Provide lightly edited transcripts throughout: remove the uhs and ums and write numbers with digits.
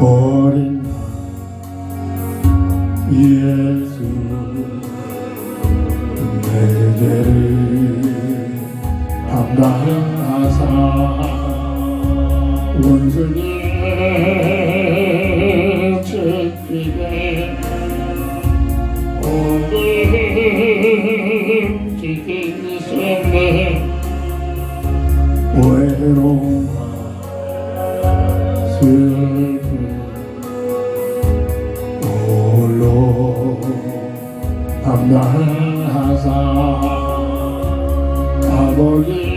어린 예수 내 죄를 담당하사 원수의 죄기에 오늘 지키셨네 외로움과 슬픔 홀로 담당하사 아버지의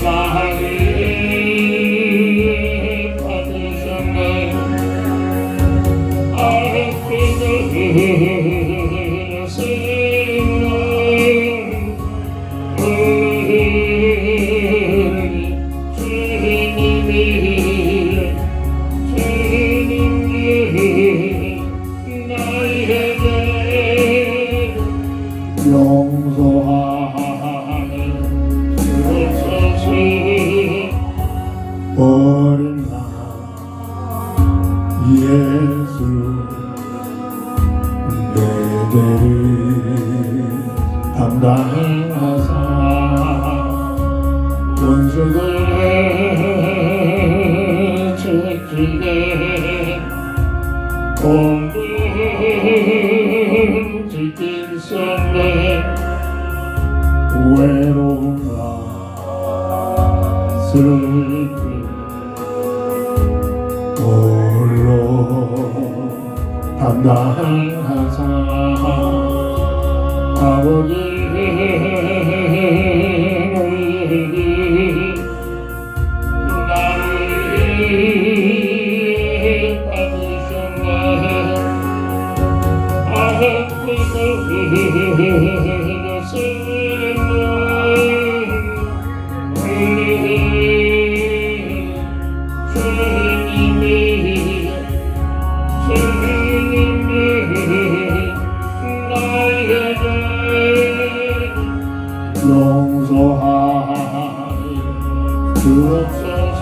나를 받으셨네 아끼는 용서하는 주옵소서 어린 나 예수 내 죄를 담당하사 원수들의 죄기에 오늘 지키셨네 외로움과 슬픔 홀로 담당하사 아버지의 나를 받으셨네 용서하여 주옵소서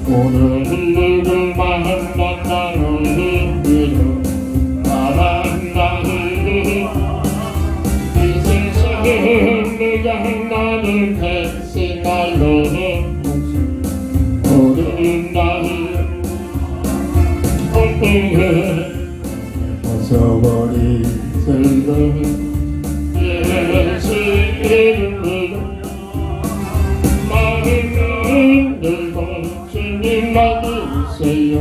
오늘 누구만 만나는 이름 알았나니 이 세상에 내가 나는 백신날로는 오늘 나는 어떻게 벗어버린 슬픔 예수 이름으로 마음을 들고 주님 받으세요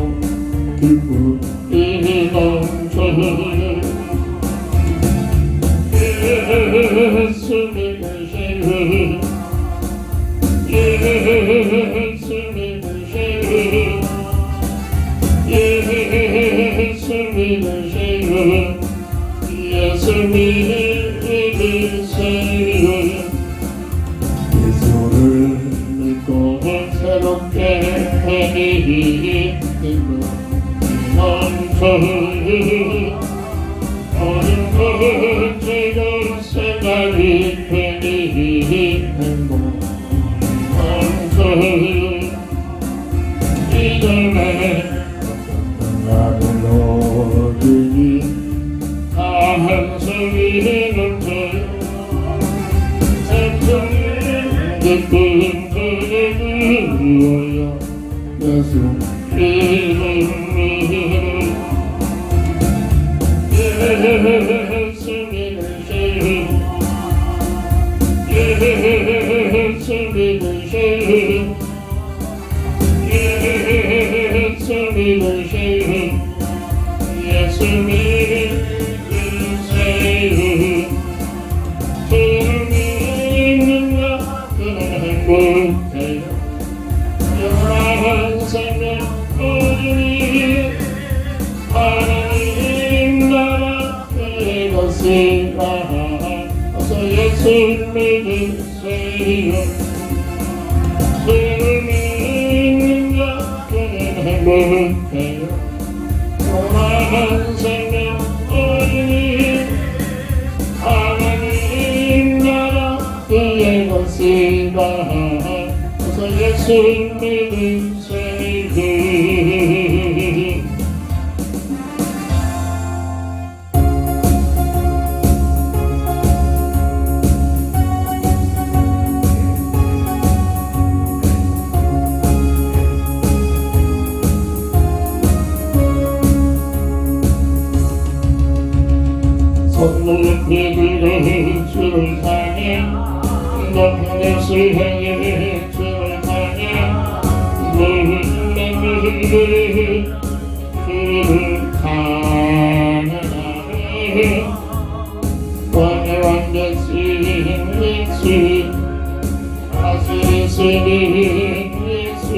기쁨이 넘쳐는 예수 믿으세요 예수 믿으세요 예수 믿으세요 예수 믿으세요. 예수를 믿고 새롭게 되는 넘쳐이 모든 죄를 생각이 되는 넘쳐이 이름에 나를 얻으니 다한 소리는 돼 생명을 깊은 그를 예수 이름이 예수 믿으세요. 예수 믿으세요. 예수 믿으세요. 예수 믿으세요. 주를 믿는 그는 행복해요. 영원한 생명 우리 하나님 나라 그의 것이라 어서 예수 믿으세요. 주를 믿는 그는 행복해요. 영원한 생명 우리 하나님 나라 그의 것이라 어서 예수 믿으세요. 손을 들어 주를 향해 높은 곳을 향해 주를 향해 주를 찬양하네. 왕의 왕 되신 예수 다스리시는 예수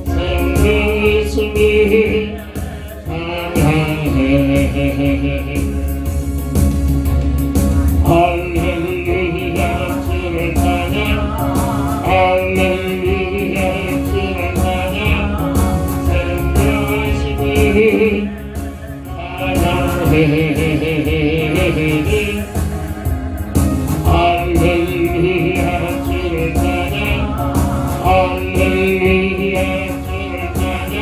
생명 예수님 찬양해. 할렐루야 주를 찬양 할렐루야 주를 찬양 생명하시니 찬양해. 할렐루야 주를 찬양 할렐루야 주를 찬양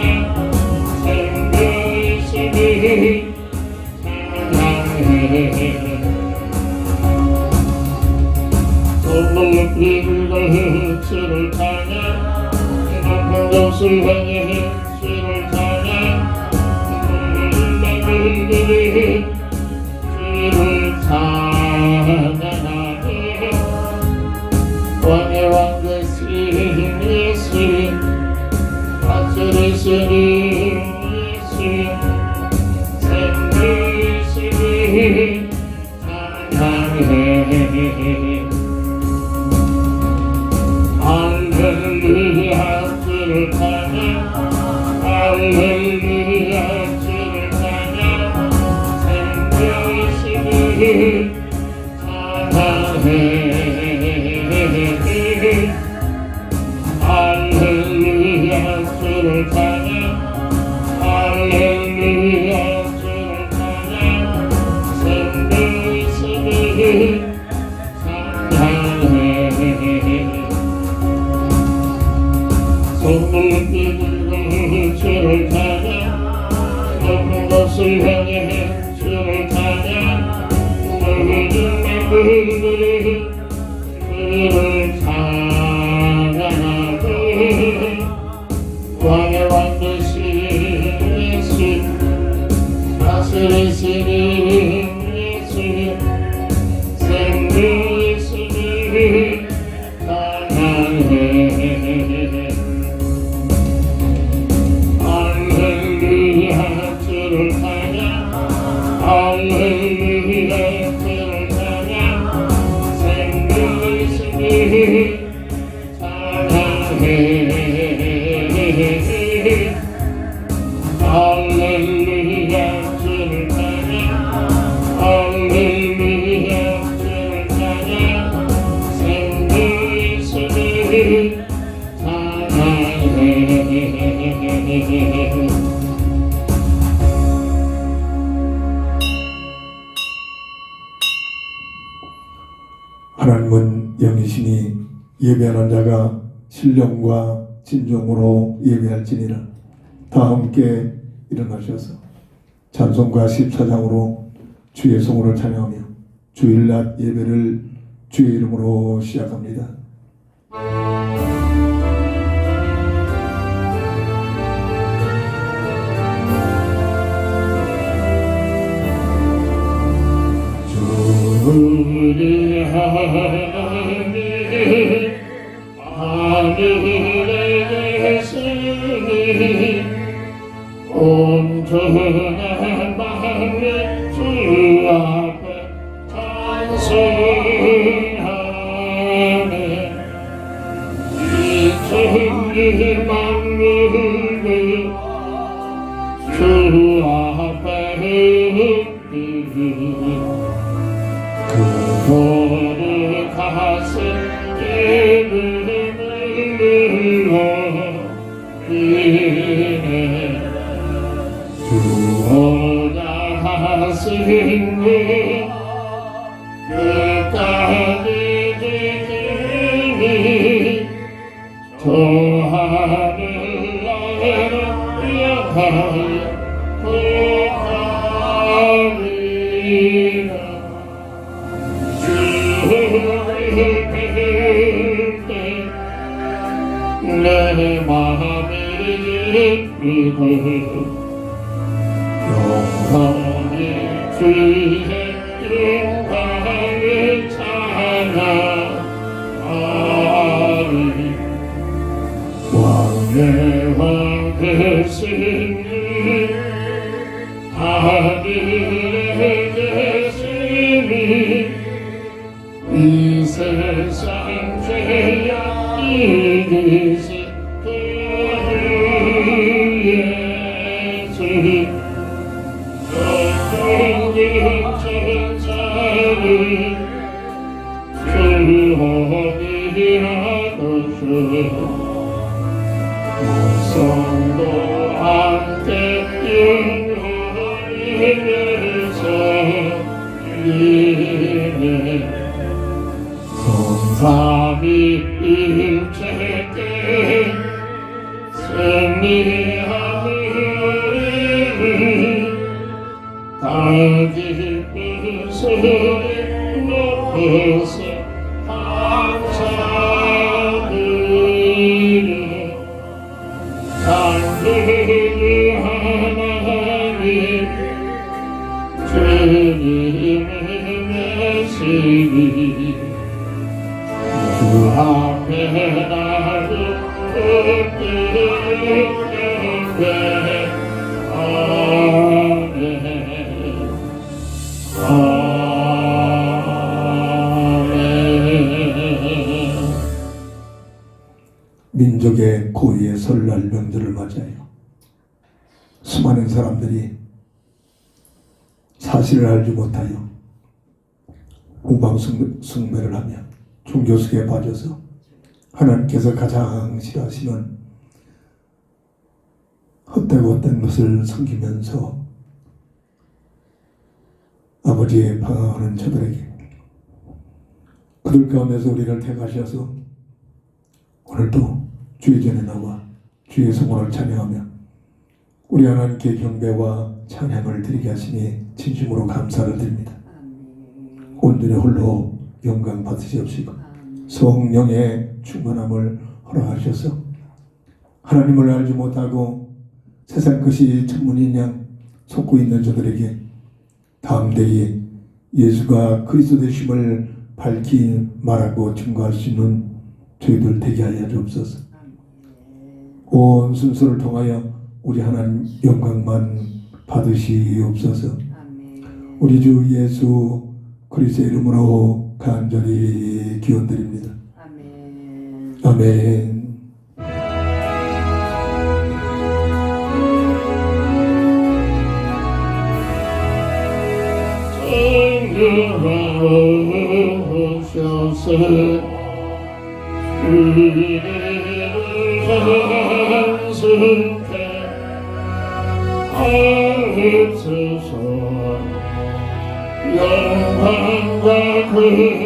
생명하시니 찬양해. 손을 들어 주를 찬양 높은 곳을 향해 주를 찬양 주를 찬양하네. 왕의 왕 되신 예수 다스리시는 예수 생명 예수님 찬양해. 할렐루야 주를 찬양 할렐루야 주를 찬양 생명이시니 찬양해. 할렐루야 주를 찬양 할렐루야 주를 찬양 생명이시니 찬양해. 손을 들어 주를 찬양 높은 곳을 향해 주를 찬양 모든 맘들이 그를 찬양하네. 왕의 왕 되신 예수 다스리시는 예수 생명 예수님 찬양해. 할렐루야 주를 찬양 할렐루야 주를 찬양 생명 예수님 찬양해. 할렐루야 주를 찬양 영이시니 예배하는 자가 신령과 진정으로 예배할지니라. 다 함께 일어나셔서 찬송가 14장으로 주의 성호를 찬양하며 주일낮 예배를 주의 이름으로 시작합니다. 우리 하나님 하늘에 계시니 온전한 마음에 주 앞에 찬송하네. 이천리 만물을 주 앞에 흩으니 거룩하신 이름을 올리네. 주어다하신 일 끝까지 지키니 저 하늘나라는 영하여 구하리라. 내 마음이 믿고 영원히 주의 영광을 찬양하리. 왕의 왕 되시니 하늘에 계시니 이 세상 죄악 이기시 그의 주 전쟁 천사를 주원이라도서 성도 함께 영원히 서리네. 삼위일체께 승리하는 다 기쁜 소리 높여서 감사드려. 장대의 하나님 주님의 메시지 주 앞에 나를 붙들게 아멘. 아멘. 민족의 고유의 설날 명절을 맞이하여 수많은 사람들이 사실을 알지 못하여 우방숭배를 하며 종교속에 빠져서 하나님께서 가장 싫어하시는 헛되고 헛된 것을 섬기면서 아버지의 방황하는 저들에게 그들 가운데서 우리를 택하셔서 오늘도 주의 전에 나와 주의 성호를 찬양하며 우리 하나님께 경배와 찬양을 드리게 하시니 진심으로 감사를 드립니다. 온전히 홀로 영광 받으시옵시고 성령의 충만함을 허락하셔서 하나님을 알지 못하고 세상 것이 천문인 양 속고 있는 저들에게 다음 대에 예수가 그리스도 되심을 밝히 말하고 증거할 수 있는 저희들 되게 하여 주옵소서. 온 순서를 통하여 우리 하나님 영광만 받으시옵소서. 우리 주 예수 그리스도의 이름으로 간절히 기원드립니다. 아멘. 아멘. 오셔서 주님을 찬송해 하옵소서. 영광과 긍휼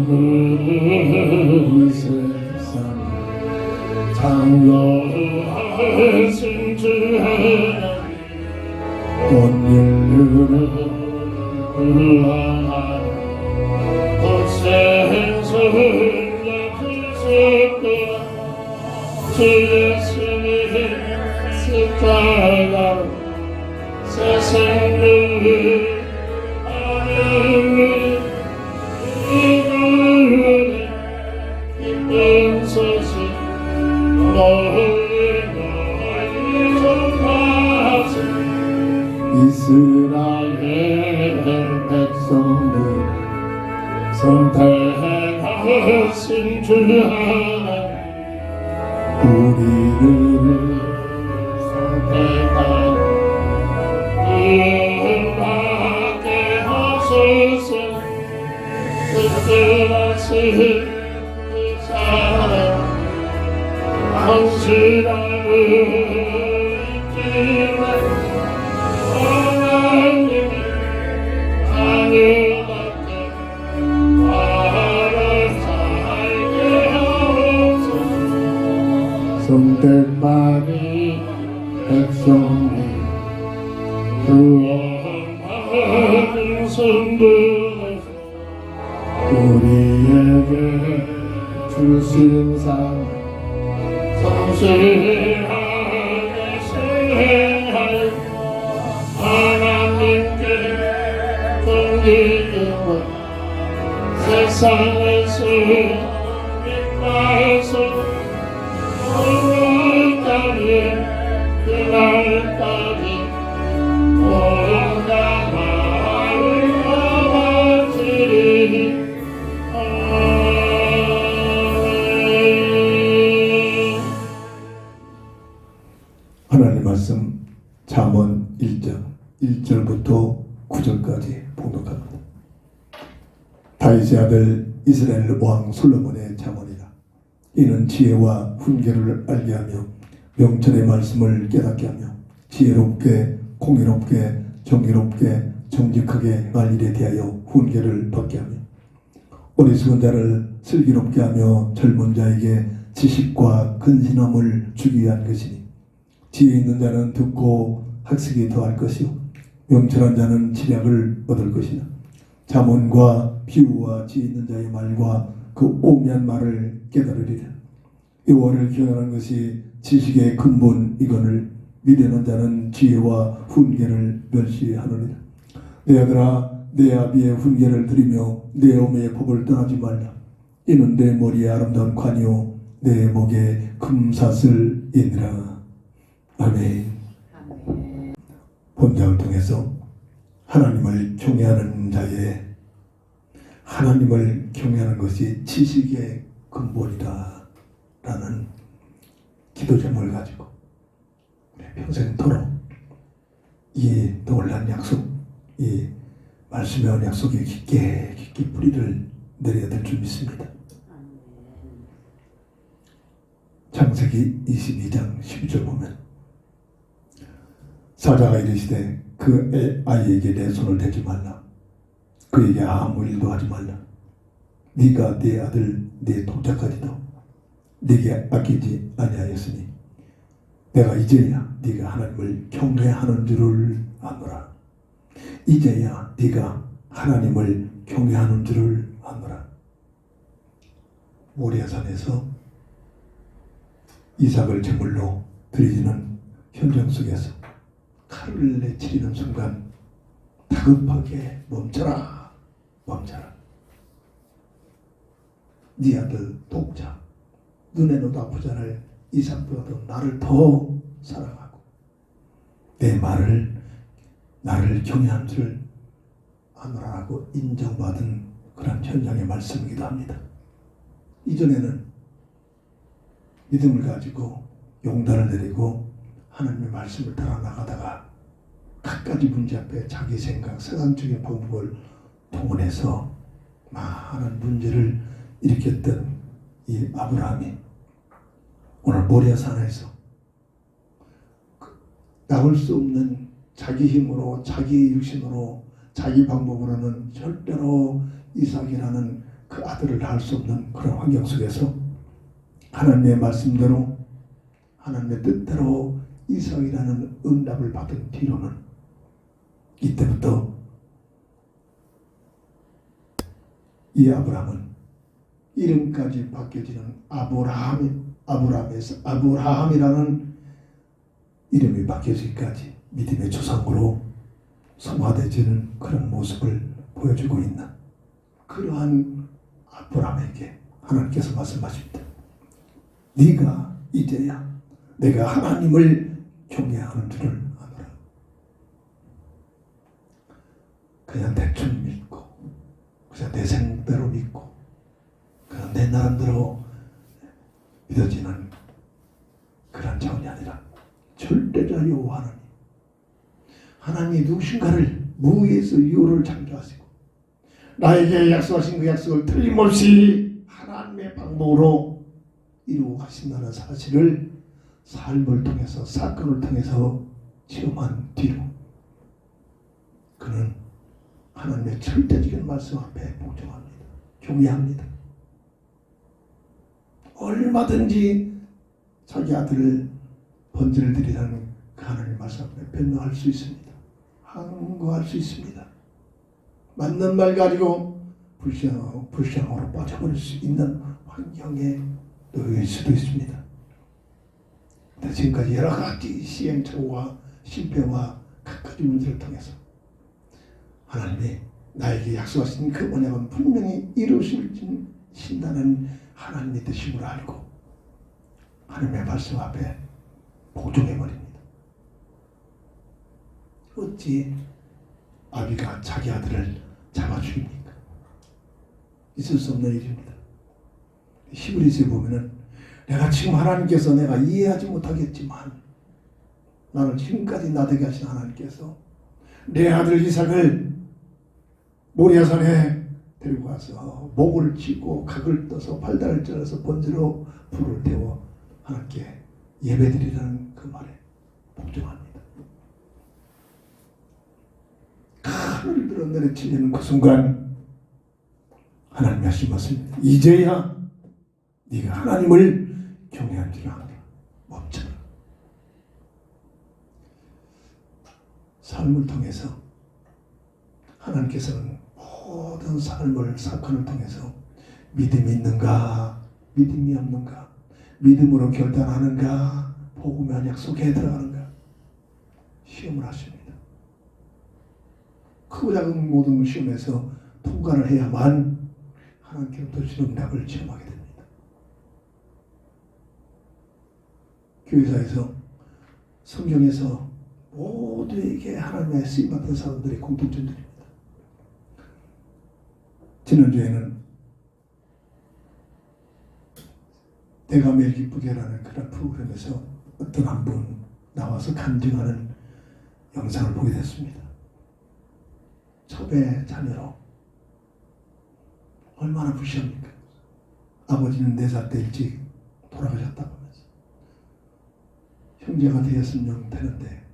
말씀은 세상 창조하신 주 하나님 온 인류를 구원하여 고생성을 약속과 주 예수의 십자가로 세상을 하나님을 기쁜 소식 너희 전하세 이스라엘 백성들 선택하신 주 하나님 우리들을 선택하여 구원받게 하소서 특별하신 그 사랑 당신을 잊지만 하나님이 하늘밖에 나를 살게 하옵소서 성택받은 백성들 구원받은 성들 우리에게 주신 상 성실하게 수행하여 하나님께 섬기고 세상에서 빛나서 그날까지 모든 나라를 아버지리 하나님 말씀 잠언 1장 1절부터 9절까지 봉독합니다. 다윗의 아들 이스라엘 왕 솔로몬의 잠언이라. 이는 지혜와 훈계를 알게 하며 명철의 말씀을 깨닫게 하며 지혜롭게 공의롭게 정의롭게 정직하게 행할 일에 대하여 훈계를 받게 하며 어리석은 자를 슬기롭게 하며 젊은 자에게 지식과 근신함을 주기 위한 것이니 지혜 있는 자는 듣고 학식이 더할 것이요 명철한 자는 지략을 얻을 것이다. 잠언과 비유와 지혜 있는 자의 말과 그 오묘한 말을 깨달으리라. 여호와를 기억하는 것이 지식의 근본이거늘 미련한 자는 지혜와 훈계를 멸시하느니라. 내 아들아 내 아비의 훈계를 들으며 내 어머니의 법을 떠나지 말라. 이는 내 머리에 아름다운 관이요 내 목에 금사슬이니라. 아멘. 아멘. 본장을 통해서 하나님을 경외하는 자의 하나님을 경외하는 것이 지식의 근본이다 라는 기도 제목을 가지고 평생토록 이 놀란 약속, 이 말씀의 언약속에 깊게 뿌리를 내려야 될 줄 믿습니다. 아멘. 창세기 22장 12절 보면 사자가 이르시되 그 아이에게 내 손을 대지 말라. 그에게 아무 일도 하지 말라. 네가 네 아들 네 독자까지도 네게 아끼지 아니하였으니 내가 이제야 네가 하나님을 경외하는 줄을 아노라. 이제야 네가 하나님을 경외하는 줄을 아노라. 모리아산에서 이삭을 제물로 드리는 현장 속에서 칼을 내치리는 순간 다급하게 멈춰라. 네 아들 독자 눈에는 아프잖아요. 이삭보다도 나를 더 사랑하고 내 말을 나를 경외한 줄 아노라라고 인정받은 그런 현장의 말씀이기도 합니다. 이전에는 믿음을 가지고 용단을 내리고 하나님의 말씀을 따라 나가다가 갖가지 문제 앞에 자기 생각, 세상적인 방법을 동원해서 많은 문제를 일으켰던 이 아브라함이 오늘 모리아산에서 나올 수 없는 자기 힘으로, 자기 육신으로, 자기 방법으로는 절대로 이삭이라는 그 아들을 낳을 수 없는 그런 환경 속에서 하나님의 말씀대로, 하나님의 뜻대로 이삭이라는 응답을 받은 뒤로는 이때부터 이 아브라함은 이름까지 바뀌어지는 아브라함에서 아브라함이라는 이름이 바뀌어지기까지 믿음의 조상으로 성화되지는 그런 모습을 보여주고 있는 그러한 아브라함에게 하나님께서 말씀하십니다. 네가 이제야 내가 하나님을 경외하는 줄을 아노라. 그냥 대충 믿고 그냥 내 생대로 믿고 그냥 내 나름대로 믿어지는 그런 차원이 아니라 절대자 여호와 하나님이 누구신가를 무에서 유를 창조하시고 나에게 약속하신 그 약속을 틀림없이 하나님의 방법으로 이루어 가신다는 사실을 삶을 통해서 사건을 통해서 체험한 뒤로 그는 하나님의 절대적인 말씀 앞에 복종합니다. 경외합니다. 얼마든지 자기 아들을 번제를 드리라는 그 하나님의 말씀 앞에 변명할 수 있습니다. 항거할 수 있습니다. 맞는 말 가지고 불쌍으로 빠져버릴 수 있는 환경에 놓일 수도 있습니다. 근데 지금까지 여러 가지 시행착오와 실패와 각가지 문제를 통해서 하나님이 나에게 약속하신 그 언약은 분명히 이루어진다는 하나님의 뜻임을 알고 하나님의 말씀 앞에 복종해버립니다. 어찌 아비가 자기 아들을 잡아 죽입니까? 있을 수 없는 일입니다. 히브리서에 보면은 내가 지금 하나님께서 내가 이해하지 못하겠지만 나를 지금까지 나되게 하신 하나님께서 내 아들 이삭을 모리아산에 데리고 가서 목을 치고 각을 떠서 팔다리를 잘라서 번제로 불을 태워 하나님께 예배드리라는 그 말에 복종합니다. 칼을 들어 내리치려는 그 순간 하나님이 하신 말씀입니다. 이제야 네가 하나님을 경외한 줄 알아. 멈춰라. 삶을 통해서 하나님께서는 모든 삶을 사건을 통해서 믿음이 있는가 믿음이 없는가 믿음으로 결단하는가 복음의 언약 속에 들어가는가 시험을 하십니다. 크고 작은 모든 시험에서 통과를 해야만 하나님께로부터 주는 응답을 체험하게 됩니다. 교회사에서 성경에서 모두에게 하나님의 쓰임받은 사람들의 공통점들입니다. 지난주에는 내가 매일 기쁘게라는 그런 프로그램에서 어떤 한 분 나와서 간증하는 영상을 보게 됐습니다. 첩의 자녀로 얼마나 부시합니까? 아버지는 4살 때 일찍 돌아가셨다고 하면서 형제가 되었으면 되는데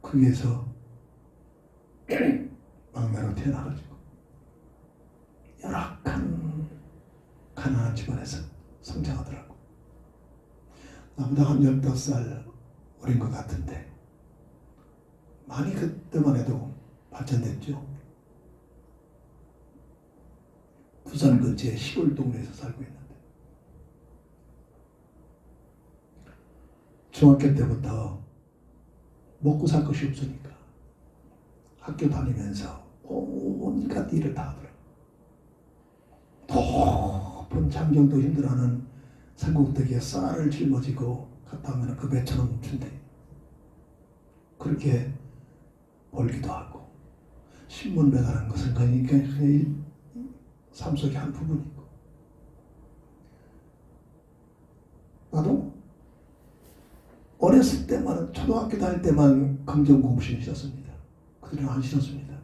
거기에서 막내로 태어나가지고 열악한 가난한 집안에서 성장하더라고. 나보다 한 15살 어린 것 같은데 많이 그때만 해도 발전됐죠. 부산 근처의 시골 동네에서 살고 있는데 중학교 때부터 먹고 살 것이 없으니까 학교 다니면서 온갖 일을 다 하더라고. 높은 장정도 힘들어하는 산꼭대기에 쌀을 짊어지고 갔다 오면 그 배처럼 준대. 그렇게 벌기도 하고 신문 배달하는 것은 그냥 삶 속의 한 부분이고, 나도 어렸을 때만 초등학교 다닐 때만 검정고무신을 신었습니다. 그들은 안 신었습니다.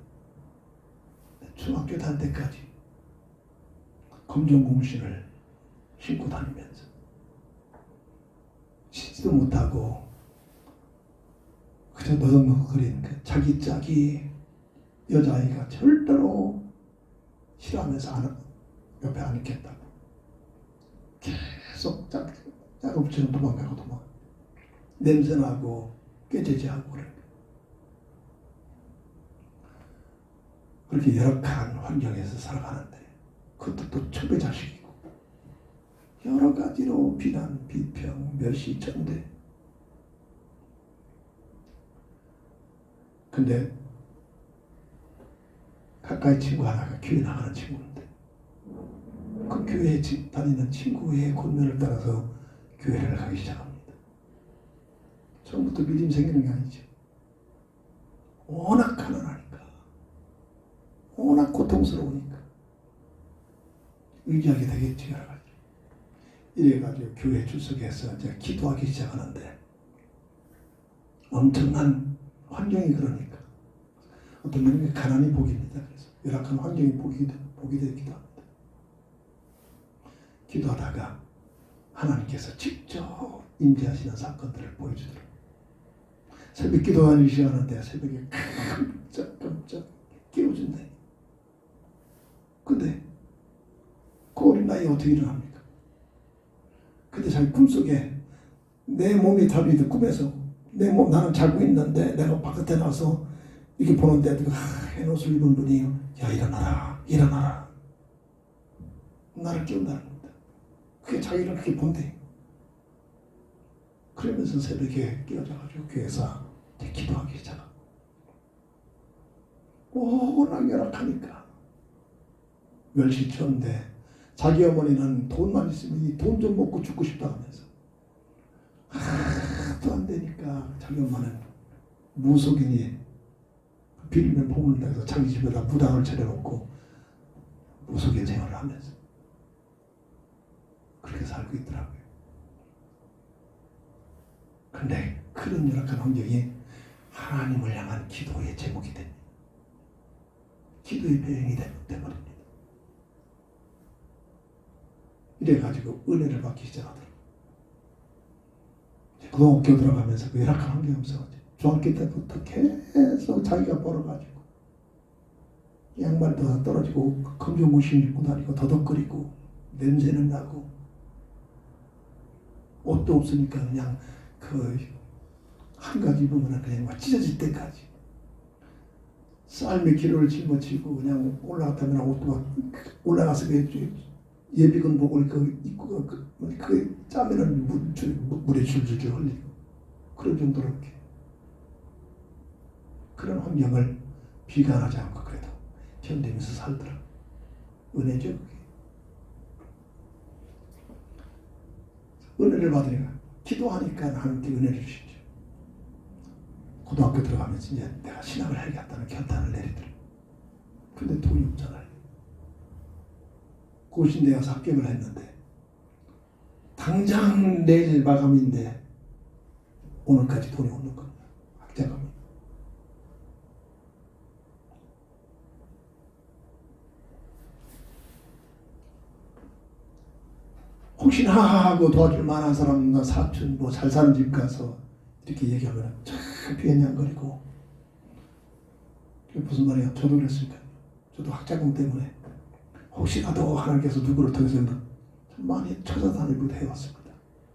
중학교 다닐 때까지 검정고무신을 신고 다니면서 신지도 못하고 그저 너덕너덕거리는 그 자기 짝이 여자아이가 절대로 싫어하면서 옆에 안 있겠다고 계속 짝없이는 도망가고 냄새나고 꾀죄죄하고 그렇게 열악한 환경에서 살아가는데 그것도 또 첩의 자식이고 여러 가지로 비난, 비평, 멸시, 천대. 근데 가까이 친구 하나가 교회 나가는 친구인데 그 교회에 다니는 친구의 권면을 따라서 교회를 가기 시작합니다. 처음부터 믿음이 생기는 게 아니죠. 워낙 가난하니까, 워낙 고통스러우니까 의지하게 되겠지, 여러 가지. 이래가지고 교회 출석해서 이제 기도하기 시작하는데 엄청난 환경이 그러니까 어떤 면에 가난이 복입니다. 그래서 열악한 환경이 복이 되기도 합니다. 기도하다가 하나님께서 직접 임재하시는 사건들을 보여주더라고요. 새벽 기도하는 시간인데 새벽에 깜짝깜짝 깨워준대. 근데 그 어린 나이에 어떻게 일어납니까? 근데 자기 꿈속에 내 몸이 다리도 꿈에서 나는 자고 있는데 내가 바깥에 나와서 이렇게 보는데 누가 흰 옷을 입은 분이 야 일어나라 나를 깨운다는 겁니다. 그게 자기를 그렇게 본대. 그러면서 새벽에 깨어져가지고 교회에서 기도하기 시작하고 워낙 열악하니까 멸시쳤는데 자기 어머니는 돈만 있으면 이 돈 좀 먹고 죽고 싶다 하면서 하도 안 되니까 자기 엄마는 무속인이 빌면 봉을 내서 자기 집에다 무당을 차려놓고 무속인 생활을 하면서 그렇게 살고 있더라고요. 그런데 그런 열악한 환경이 하나님을 향한 기도의 제목이 됩니다. 기도의 배경이 되버립니다. 이래가지고 은혜를 받기 시작하더라고요. 고등학교 들어가면서 그 열악한 환경에서 중학교 때부터 계속 자기가 벌어가지고 양말도 다 떨어지고 검정고신 입고 다니고 더덕거리고 냄새는 나고 옷도 없으니까 그냥 그 한 가지 입으면 그냥 막 찢어질 때까지 쌀 몇 킬로를 짊어지고 그냥 올라갔다면 옷도 막 올라가서 그 예비군복을 그 입고 그 짜면은 물에 줄줄줄 흘리고 그런 정도로 이렇게 그런 환경을 비관하지 않고 그래도 견디면서 살더라고요. 은혜죠. 그게. 은혜를 받으니까 기도하니까 하나님께 은혜를 주시죠. 고등학교 들어가면서 이제 내가 신학을 해야겠다는 결단을 내리더라고요. 근데 돈이 없잖아요. 고신대에 가서 합격을 했는데 당장 내일 마감인데 오늘까지 돈이 없는 겁니다. 학자금이. 혹시나 하고 도와줄 만한 사람이나 사촌 뭐 잘 사는 집 가서 이렇게 얘기하면 참 비아냥거리고. 그게 무슨 말이야? 저도 그랬으니까. 저도 학자금 때문에 혹시라도 하나님께서 누구를 통해서 좀 많이 찾아다니기도 해왔습니다.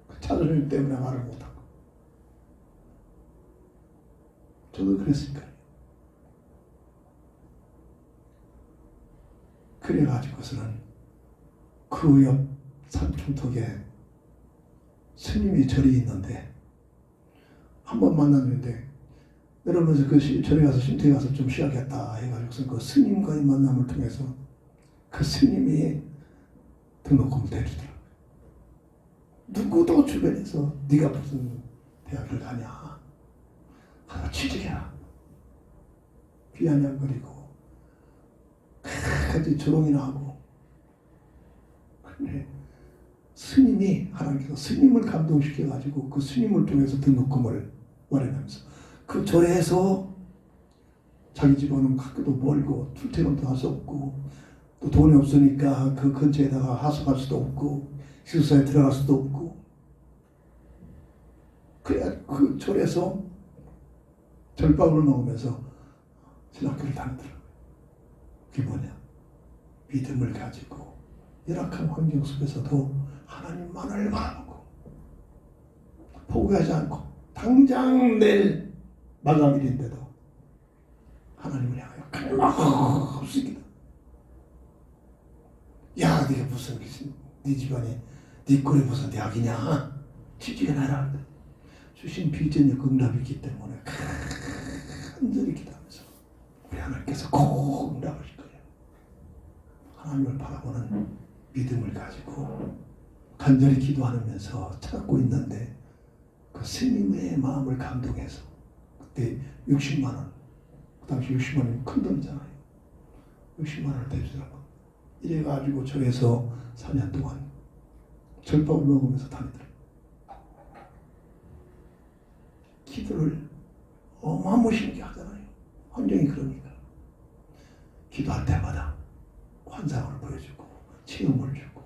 그 찾아다니기 때문에 말을 못하고. 저도 그랬으니까요. 그래가지고서는 그 옆 산중턱에 스님이 절이 있는데 한 번 만났는데 내려오면서 그 절에 가서 쉼터에 가서 좀 쉬어야겠다 해가지고서 그 스님과의 만남을 통해서 그 스님이 등록금을 대주더라고요. 누구도 주변에서 네가 무슨 대학을 가냐 가서 취직해라 비아냥거리고 같이 조롱이나 하고. 근데 스님이 하나님께서 스님을 감동시켜가지고 그 스님을 통해서 등록금을 마련하면서 그 절에서 자기 집안은 학교도 멀고 출퇴근도 할 수 없고 또 돈이 없으니까 그 근처에다가 하숙할 수도 없고 기숙사에 들어갈 수도 없고 그래야 그 절에서 절밥을 먹으면서 신학교를 다니더라고요. 그게 뭐냐? 믿음을 가지고 열악한 환경 속에서도 하나님만을 바라보고 포기하지 않고 당장 내일 마감일인데도 하나님을 향하여 끊임없이 기도. 야, 네가 무슨 네 집안에 네 꼴이 무슨 대학이냐? 취직해놔라. 주신 비전이 응답이 있기 때문에 간절히 기도하면서 우리 하나님께서 꼭 응답하실 거예요. 하나님을 바라보는 믿음을 가지고 간절히 기도하면서 찾고 있는데 그 스님의 마음을 감동해서 그때 60만 원, 그 당시 60만 원이 큰 돈이잖아요. 60만 원을 대주더라고. 이래가지고 절에서 4년 동안 절밥을 먹으면서 다니더라고. 기도를 어마무시하게 하잖아요. 환경이 그러니까. 기도할 때마다 환상을 보여주고 체험을 주고.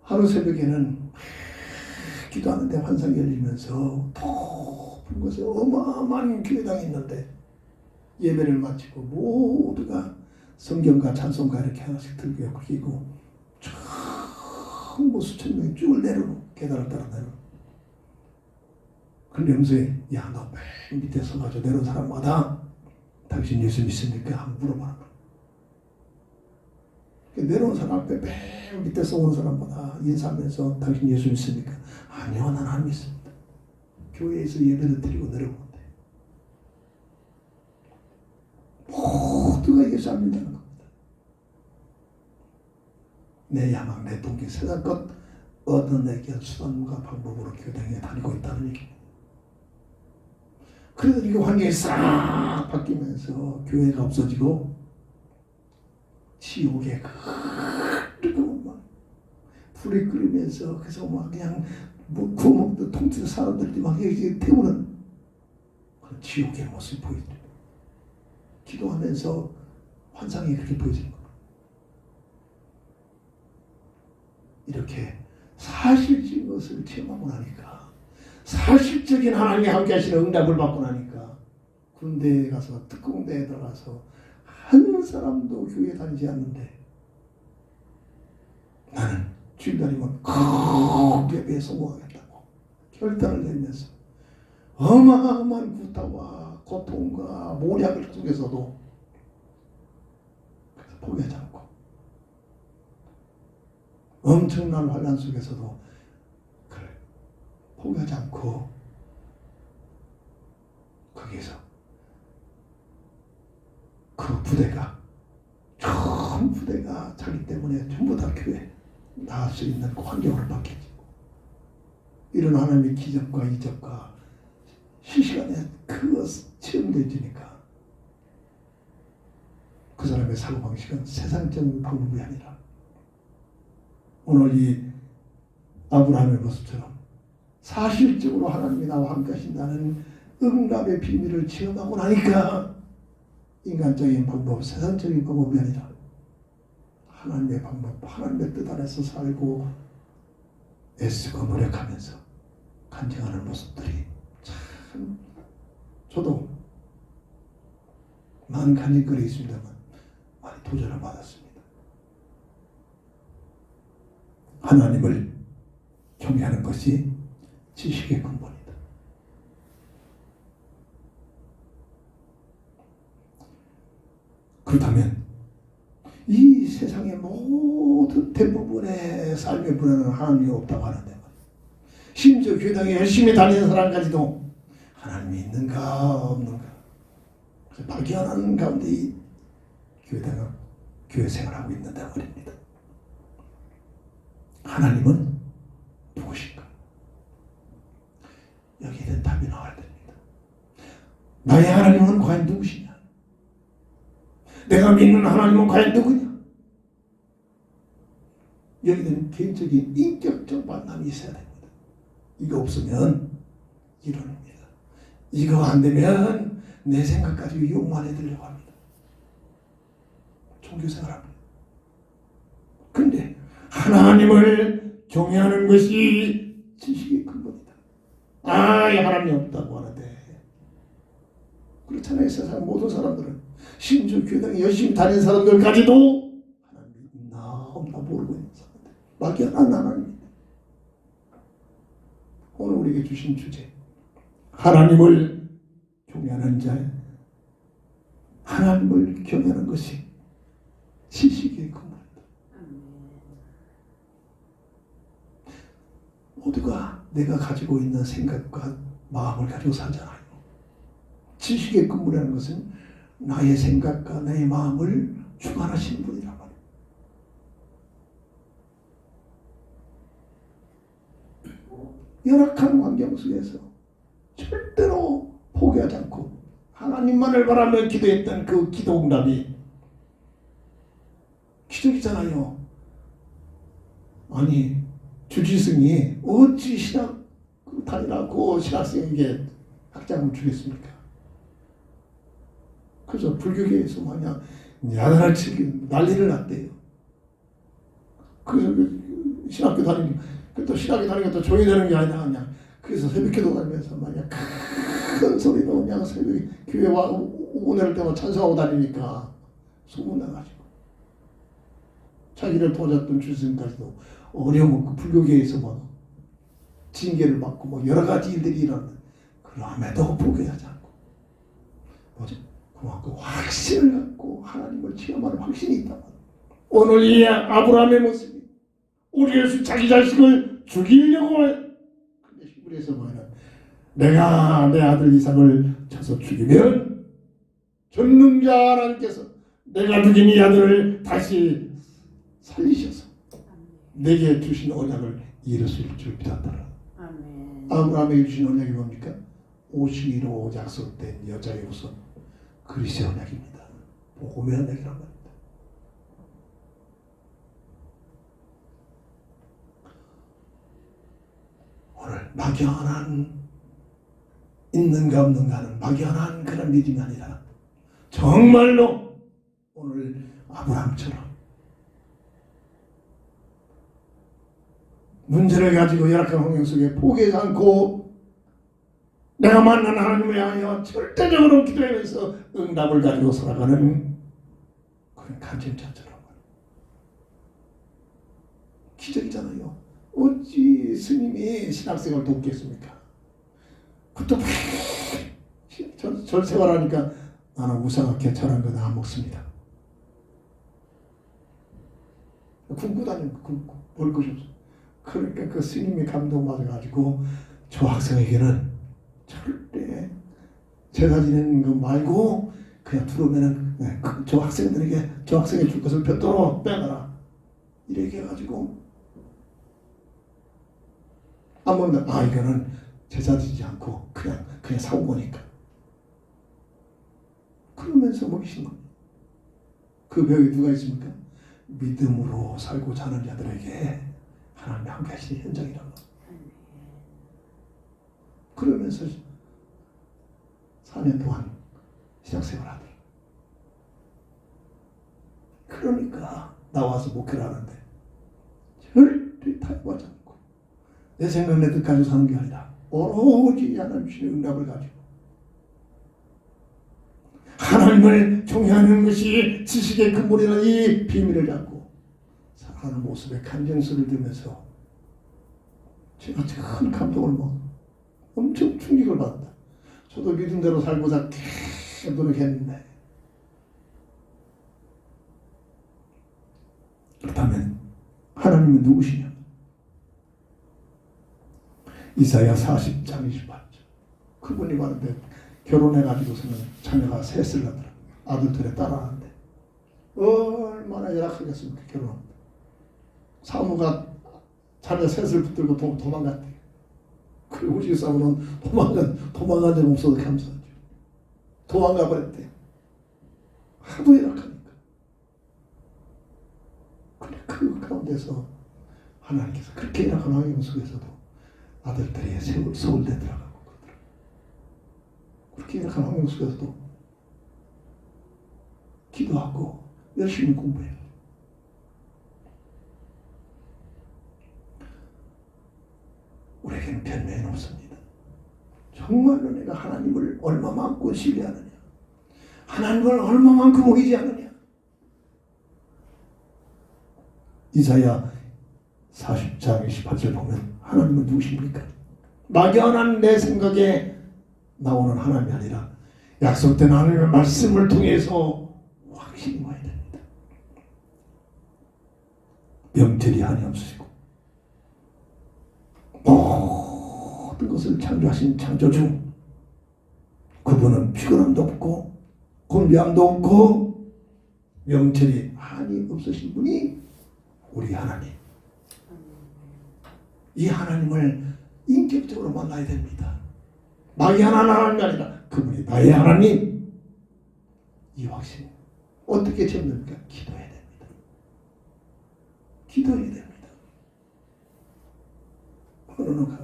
하루 새벽에는 기도하는데 환상이 열리면서 높은 곳에 어마어마한 교회당이 있는데 예배를 마치고 모두가 성경과 찬송가 이렇게 하나씩 들고 그리고 뭐 수천 명이 쭉 내려오고 계단을 따라 내려오고. 그 명소에 야, 너 맨 밑에 서가지고 내려온 사람마다 당신 예수 믿습니까? 한번 물어봐라. 내려온 사람 앞에 맨 밑에서 오는 사람마다 인사하면서 당신 예수 믿습니까? 아니요, 난 안 믿습니다. 교회에서 예배를 드리고 내려오는데 모두가 예수 안 믿는다는 겁니다. 내 야망, 내 동기, 세상 것 얻어내기 수단과 방법으로 교당에 다니고 있다는 얘기입니다. 그래서 이거 환경이 싹 바뀌면서 교회가 없어지고 지옥에 그리고 막 불이 끓으면서 그래서 막 그냥 뭐 구워먹던 통틀 사람들이 막 이렇게 태우는 그런 지옥의 모습이 보이죠. 기도하면서 환상이 그렇게 보여지는 거예요. 이렇게 사실적인 것을 체험하고 나니까 사실적인 하나님이 함께 하시는 응답을 받고 나니까 군대에 가서 특공대에 들어가서 한 사람도 교회 다니지 않는데 나는 주일 다니면 꼭 예배에 성공하겠다고 결단을 내면서 어마어마한 구타와 고통과 모략을 속에서도 포기하지 않고 엄청난 환난 속에서도 그래 포기하지 않고 거기에서 그 부대가 전부 내가 자기 때문에 전부 다 교회 나갈 수 있는 환경으로 바뀌지. 이런 하나님의 기적과 이적과 실시간에 그거 체험되지니까 그 사람의 사고방식은 세상적인 방법이 아니라 오늘 이 아브라함의 모습처럼 사실적으로 하나님이 나와 함께 하신다는 응답의 비밀을 체험하고 나니까 인간적인 방법, 세상적인 방법이 아니라 하나님의 방법, 하나님의 뜻 안에서 살고 애쓰고 노력하면서 간증하는 모습들이 참 저도 많은 간증거리 있습니다만 많이 도전을 받았습니다. 하나님을 경외하는 것이 지식의 근본이다. 그렇다면 이 세상의 모든 대부분의 삶의 분야는 하나님이 없다고 하는데 말이에요. 심지어 교당에 열심히 다니는 사람까지도 하나님이 있는가 없는가 발견하는 가운데 이 교회당은 교회 생활하고 있는다 말입니다. 하나님은 누구신가? 여기에 대한 답이 나와야 됩니다. 나의 하나님은 과연 누구시냐? 내가 믿는 하나님은 과연 누구냐? 여기는 개인적인 인격적 만남이 있어야 됩니다. 이거 없으면 이론입니다. 이거 안 되면 내 생각 가지고 욕만 해드리려고 합니다. 종교생활합니다. 그런데 하나님을 경외하는 것이 지식의 근본이다. 하나님이 없다고 하는데 그렇잖아요. 세상 모든 사람들은 심지어 교당에 열심히 다니는 사람들까지도 하나님이 있나 없나 모르고 있는 사람들 막연한 하나님입니다. 오늘 우리에게 주신 주제 하나님을 경외하는 자 하나님을 경외하는 것이 지식의 근본이다. 모두가 내가 가지고 있는 생각과 마음을 가지고 살잖아요. 지식의 근본이라는 것은 나의 생각과 나의 마음을 주관하시는 분이란 말이에요. 열악한 환경 속에서 절대로 포기하지 않고 하나님만을 바라며 기도했던 그 기도 응답이 기적이잖아요. 아니 주지승이 어찌 신학 다니라고 신학생에게 학장을 주겠습니까? 그래서 불교계에서 마냥 야단을 치기 난리를 났대요. 그래서 신학교 다니니까 또 신학교 다니니까 또 조용히 되는 게 아니라 그냥 그래서 새벽기도 다니면서 마냥 큰 소리로 그냥 새벽 교회 와 오늘 때마다 찬송하고 다니니까 소문나가지고 자기를 도와줬던 주스님까지도 어려운 그 불교계에서 뭐 징계를 받고 뭐 여러 가지 일들이 일어나는 그럼에도 포기하지 않고 뭐지? 그만큼 확신을 갖고 하나님을 체험하는 확신이 있다. 오늘 이 아브라함의 모습이 우리 예수 자기 자식을 죽이려고 해. 근데 히브리서 보면 내가 내 아들 이삭을 쳐서 죽이면 전능자 하나님께서 내가 죽인 이 아들을 다시 살리셔서 내게 주신 언약을 이루실 줄 믿었더라. 아브라함에게 주신 언약이 뭡니까? 52로 약속된 여자의 우선 그리스도의 언약입니다. 복음의 언약이란 말입니다. 오늘 막연한 있는가 없는가 하는 막연한 그런 믿음이 아니라 정말로 오늘 아브라함처럼 문제를 가지고 열악한 환경 속에 포기하지 않고 내가 만난 하나님을 향하여 절대적으로 기도하면서 응답을 가지고 살아가는 그런 간증자처럼 기적이잖아요. 어찌 스님이 신학생을 돕겠습니까? 그것도 절세활하니까 나는 우상학회 저런 거 안 먹습니다. 굶고 다니는 굶고 볼 것이 없어. 그러니까 그 스님이 감동받아가지고 저 학생에게는 절대 제사 지내는 거 말고 그냥 들어오면은 저 학생들에게 저 학생이 줄 것을 별도로 빼가라 이렇게 해가지고 안 먹는다. 아 이거는 제사 지지 않고 그냥 사온 거니까 그러면서 먹이신 겁니다. 그 벽에 누가 있습니까? 믿음으로 살고자 하는 자들에게 하나님의 함께하신 현장이라고. 그러면서 4년 동안 신학생활 하더라. 그러니까 나와서 목회를 하는데 절대 타협하지 않고 내 생각 내 뜻 가지고 사는 게 아니라 오로지 하나님 주시는 응답을 가지고 하나님을 경외하는 것이 지식의 근본이라는 이 비밀을 잡고 살아가는 모습에 간증서를 들으면서 제가 큰 감동을 먹어 엄청 충격을 받았다. 저도 믿음대로 살고자 계속 노력했는데 그렇다면 하나님은 누구시냐? 이사야 40장 28절 그분이 말하는데 결혼해가지고서는 자녀가 셋을 낳더라. 아들 둘에 딸 하나인데 얼마나 열악하겠습니까? 결혼합니다. 사무가 자녀 셋을 붙들고 도망갔대. 그리고 우리 사무는 도망간 적 없어도 감사하죠. 도망가 버렸대. 하도 열악하니까. 그래 그 가운데서 하나님께서 그렇게 열악한 환경 속에서도 아들들이 서울대 들어가고 그러더라고요. 그렇게 열악한 환경 속에서도 기도하고 열심히 공부해요. 우리에게는 변명이 없습니다. 정말로 내가 하나님을 얼마만큼 신뢰하느냐, 하나님을 얼마만큼 의지 하느냐. 이사야 40장 28절 보면 하나님은 누구십니까? 막연한 내 생각에 나오는 하나님이 아니라 약속된 하나님의 말씀을 통해서 확신이 와야 됩니다. 명철이 한이 없으시고 모든 것을 창조하신 창조주 그분은 피곤함도 없고 곤비함도 없고 명철이 한이 없으신 분이 우리 하나님. 이 하나님을 인격적으로 만나야 됩니다. 막연한 하나님이 아니라 그분이 나의 하나님. 이 확신 어떻게 채웁니까? 기도해야 됩니다. 기도해야 됩니다. 어느 누가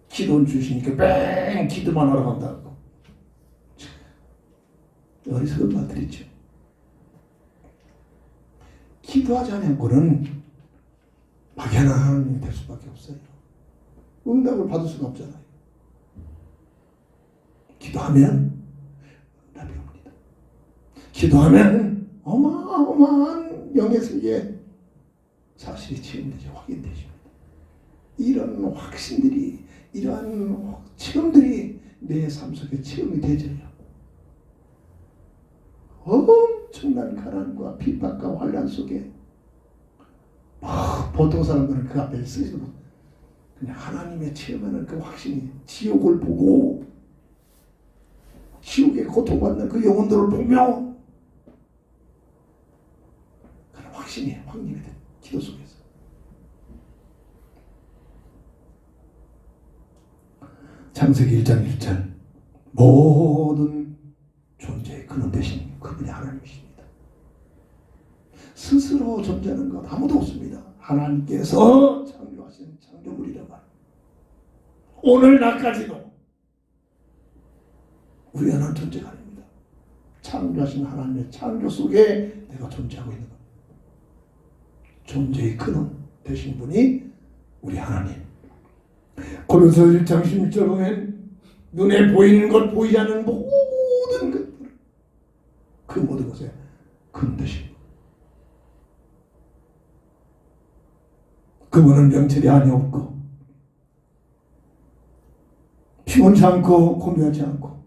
기도를 주시니까 뺑 기도만 하러 간다고 어리석은 말들이죠. 기도하지 않고는 막연한 하나님이 될 수밖에 없어요. 응답을 받을 수가 없잖아요. 기도하면 응답이 옵니다. 기도하면 어마어마한 영의 세계에 사실이 체험되죠. 확인되십니다. 이런 확신들이 이러한 체험들이 내 삶 속에 체험이 되져요. 엄청난 가난과 핍박과 환란 속에 보통 사람들은 그 앞에 쓰지도 못해요. 그냥 하나님의 체험하는 그 확신이 지옥을 보고 지옥에 고통받는 그 영혼들을 보며 그런 확신이 확립이 돼. 기도 속에서 창세기 1장 1절 모든 존재의 근원 되신 그분이 하나님이십니다. 스스로 존재하는 것 아무도 없습니다. 하나님께서 창조하신 창조물이란 말. 오늘날까지도 우리 하나는 존재가 아닙니다. 창조하신 하나님의 창조 속에 내가 존재하고 있는 것. 존재의 근원 되신 분이 우리 하나님. 고린도서 1장 16절 보면 눈에 보이는 것 보이지 않는 모든 것들 그 모든 것에 근원 되신 분. 그분은 명철이 아니었고 피곤치 않고 고민하지 않고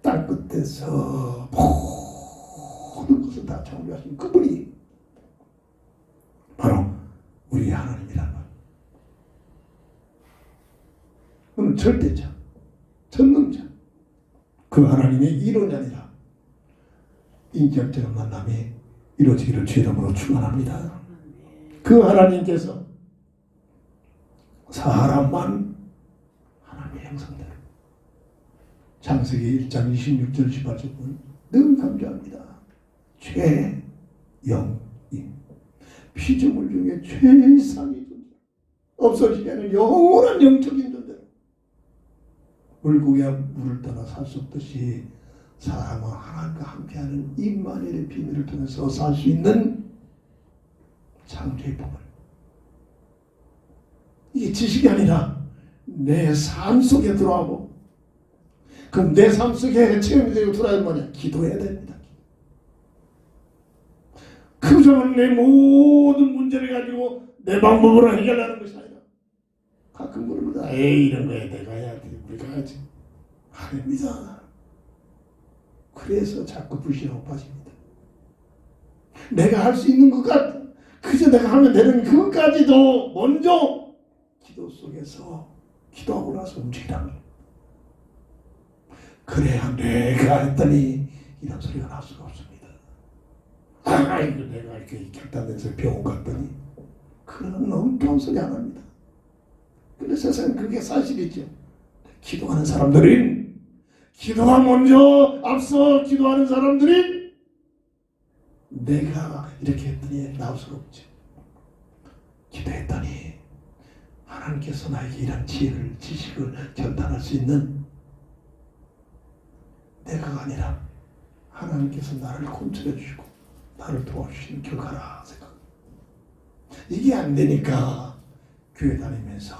땅 끝에서 모든 것을 다 창조하신 그분이 바로 우리 하나님이란 말. 그는 절대자, 전능자. 그 하나님의 이론이 아니라 인격적인 만남이 이루어지기를 주 이름으로 축원합니다. 그 하나님께서 사람만 하나님의 형상대로 창세기 1장 26절 18절은 늘 강조합니다. 최영임 피조물 중에 최상의 존재, 없어지지 않은 영원한 영적인 존재로 물고기가 물을 떠나 살 수 없듯이 사람은 하나님과 함께하는 임마누엘의 비밀을 통해서 살 수 있는 창조의 법을, 이게 지식이 아니라 내 삶 속에 들어가고, 그럼 내 삶 속에 체험이 되고 들어야 뭐냐? 기도해야 됩니다. 그저는 내 모든 문제를 가지고 내 방법으로 해결하는 것이 아니라 가끔 모릅니다. 에이, 이런 거에 내가 해야 돼, 우리가 하지. 아닙니다. 그래서 자꾸 불신하고 빠집니다. 내가 할 수 있는 것 같아. 그저 내가 하면 되는 그것까지도 먼저 기도 속에서 기도하고 나서 움직이라는 거예요. 그래야 내가 했더니 이런 소리가 날 수가 없습니다. 이거 내가 이렇게 결단돼서 병원 갔더니 그런 엉뚱한 소리 안 합니다. 그래서 세상에 그게 사실이죠. 기도하는 사람들은, 기도가 먼저 앞서 기도하는 사람들이 내가 이렇게 했더니 나올 수가 없죠. 기도했더니 하나님께서 나에게 이런 지혜를, 지식을 결단할 수 있는, 내가가 아니라 하나님께서 나를 컨트롤해 주시고 나를 도와주시는 결과라 생각합니다. 이게 안 되니까 교회 다니면서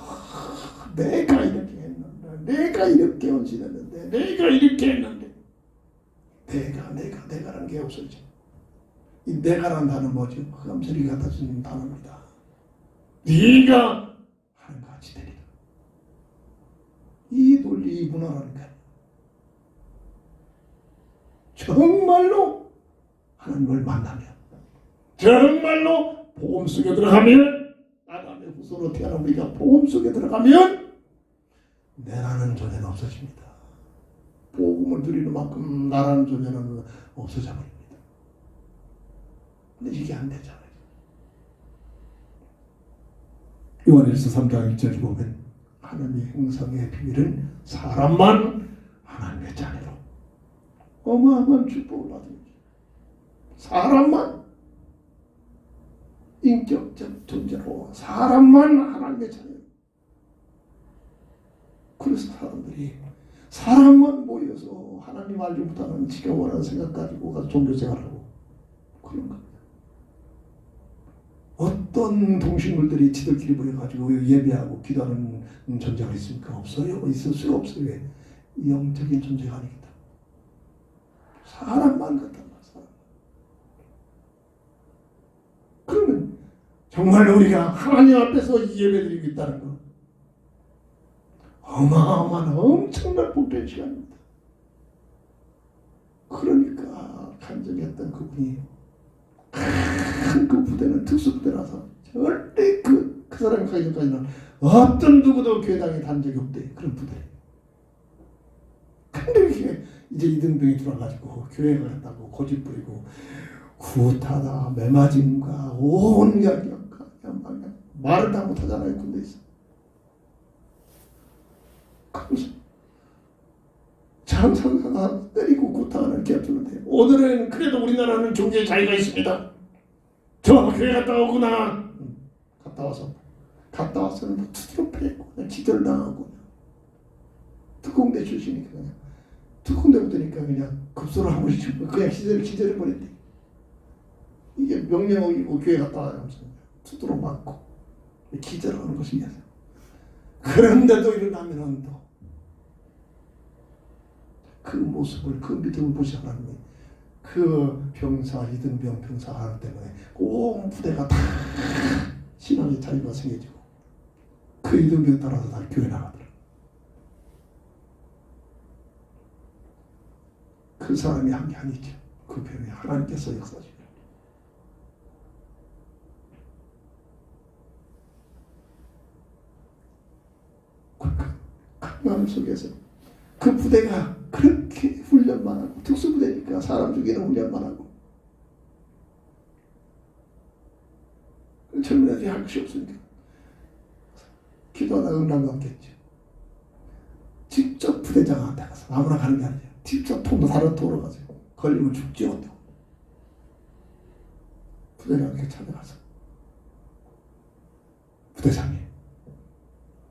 내가 이렇게 했는데, 내가 이렇게 헌신했는데, 내가 이렇게 했는데, 내가라는 게 없어져. 이 내가라는 단어는 뭐죠? 흠소리 갖다 주는 단어입니다. 네가 하는 것 같이 되리라. 이 논리, 이 문화라니까요. 정말로 하나님을 만나면, 정말로 복음 속에 들어가면, 아담의 후손으로 태어난 우리가 복음 속에 들어가면 내라는 존재는 없어집니다. 복음을 누리는 만큼 나라는 존재는 없어져 버립니다. 근데 이게 안 되잖아요. 요한일서 3장 1절을 보면 하나님의 형상의 비밀은 사람만 하나님의 자녀로 어마어마한 축복을 받습니다. 사람만 인격적 존재로, 사람만 하나님의 자녀. 그래서 사람만 모여서 하나님 알지 못하는 지가 원하는 생각 가지고 가서 종교생활하고 그런 겁니다. 어떤 동식물들이 지들끼리 모여가지고 예배하고 기도하는 존재가 있습니까? 없어요. 있을 수가 없어요. 왜? 영적인 존재가 아닙니다. 사람만 같단 말이야. 그러면 정말 우리가 하나님 앞에서 예배드리고 있다는 것, 어마어마한 엄청난 복된 시간입니다. 그러니까 간증했던 그분이 그 부대는 특수부대라서 절대 그 사람이 가기 전까지는 어떤 누구도 교회당에 단 적이 없대. 그런 부대. 근데 이렇게 이제 이등병이 들어와가지고 교회가 갔다고 고집 부리고 구타다 매맞음과 온갖 말을 다 못하잖아요. 군대에서. 그래서 장상사가 때리고 구타하는 개투는데, 오늘은 그래도 우리나라는 종교의 자유가 있습니다. 저 교회 갔다 오구나. 갔다 와서는 뭐 두드러 패고 그냥 기절당하고, 특공대 출신이니까 그냥 특공대 부대니까 그냥 급소를 한 번씩 주고 그냥 기절해버렸대. 이게 명령이고 교회 갔다 와요. 두드러 맞고 기절하는 것입니다. 그런데도 일어나면은 또 그 모습을, 그 믿음을 보시 하나님이 그 병사, 이등병 병사 하나 때문에 온 부대가 다 신앙의 자유가 생겨지고 그 이등병 따라서 다 교회 나가더라고요. 그 사람이 한 게 아니죠. 그 병에 하나님께서 역사하시죠. 강함 속에서 그 부대가 그렇게 훈련만 하고, 특수부대니까 사람 죽이는 훈련만 하고 젊은 애들이 할 것이 없으니까 기도하다가 응답이 없겠죠. 직접 부대장한테 가서 아무나 가는 게 아니죠. 직접 다른 도로 가서 걸리면 죽지요. 부대장한테 찾아가서 부대장님,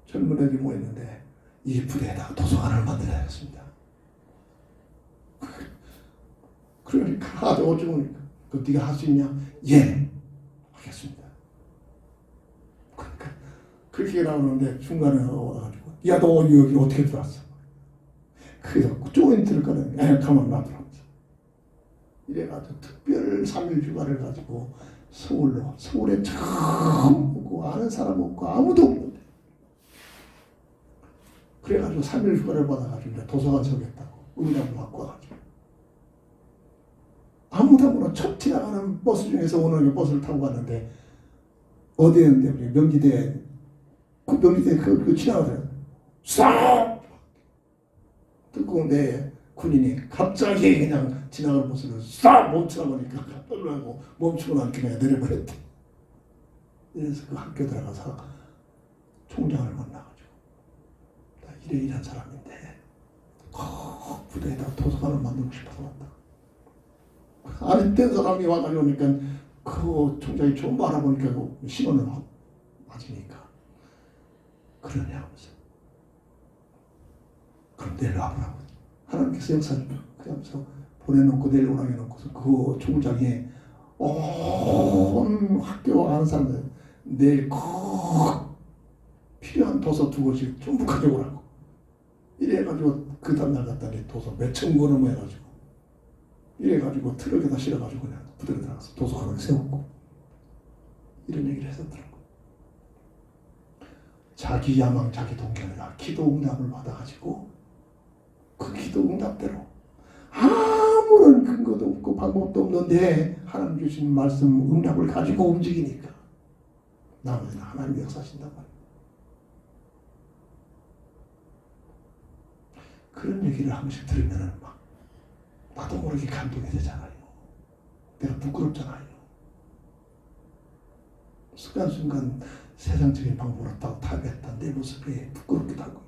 젊은 애들이 모였는데 이 부대에다가 도서관을 만들어야겠습니다. 그러니까 아주 어쩌니까 그 네가 할 수 있냐? 예, 하겠습니다. 그러니까 그렇게 나오는데 중간에 와가지고 야, 너 여기 어떻게 들어왔어? 그래서 조인트를 꺼내는 가만 놔두라고. 이래가지고 특별 3일 휴가를 가지고 서울에 처음 오고 아는 사람 없고 아무도 없는데 그래가지고 3일 휴가를 받아가지고 도서관 서겠다고 응답을 갖고 와가지고 아무나 첫 지나가는 버스 중에서 오는 버스를 타고 갔는데 어디였는데 명지대 그 지나가더라고요. 싹 듣고인데 군인이 갑자기 그냥 지나가는 버스를 싹 멈추라 보니까 깜짝 놀라고 멈추고 나니까 그냥 내려버렸대. 그래서 그 학교 들어가서 총장을 만나가지고 나 이런 사람인데 부대에다 도서관을 만들고 싶어서 왔다. 안 된 사람이 와가지고 오니까 그 총장이 좀 알아보니까 그 신원을 맞으니까 그러냐 하면서 그럼 내일 와보라고 하나님께서 역사를 그러면서 보내놓고 내일 오라고 해놓고서 그 총장이 온 학교 아는 사람들 내일 꼭 필요한 도서 2권씩 전부 가져오라고 이래가지고 그 다음날 갔더니 도서 몇천 권을 모여가지고 이래가지고 트럭에다 실어가지고 그냥 부대에 들어가서 도서관을 세웠고 이런 얘기를 했었더라고. 자기 야망 자기 동경이라 기도 응답을 받아가지고 그 기도 응답대로 아무런 근거도 없고 방법도 없는데 하나님 주신 말씀 응답을 가지고 움직이니까 나머지는 하나님이 역사하신단 말이에요. 그런 얘기를 한 번씩 들으면은 막 나도 모르게 감동이 되잖아요. 내가 부끄럽잖아요. 순간순간 세상적인 방법으로 타협했던 내 모습이 부끄럽기도 하고.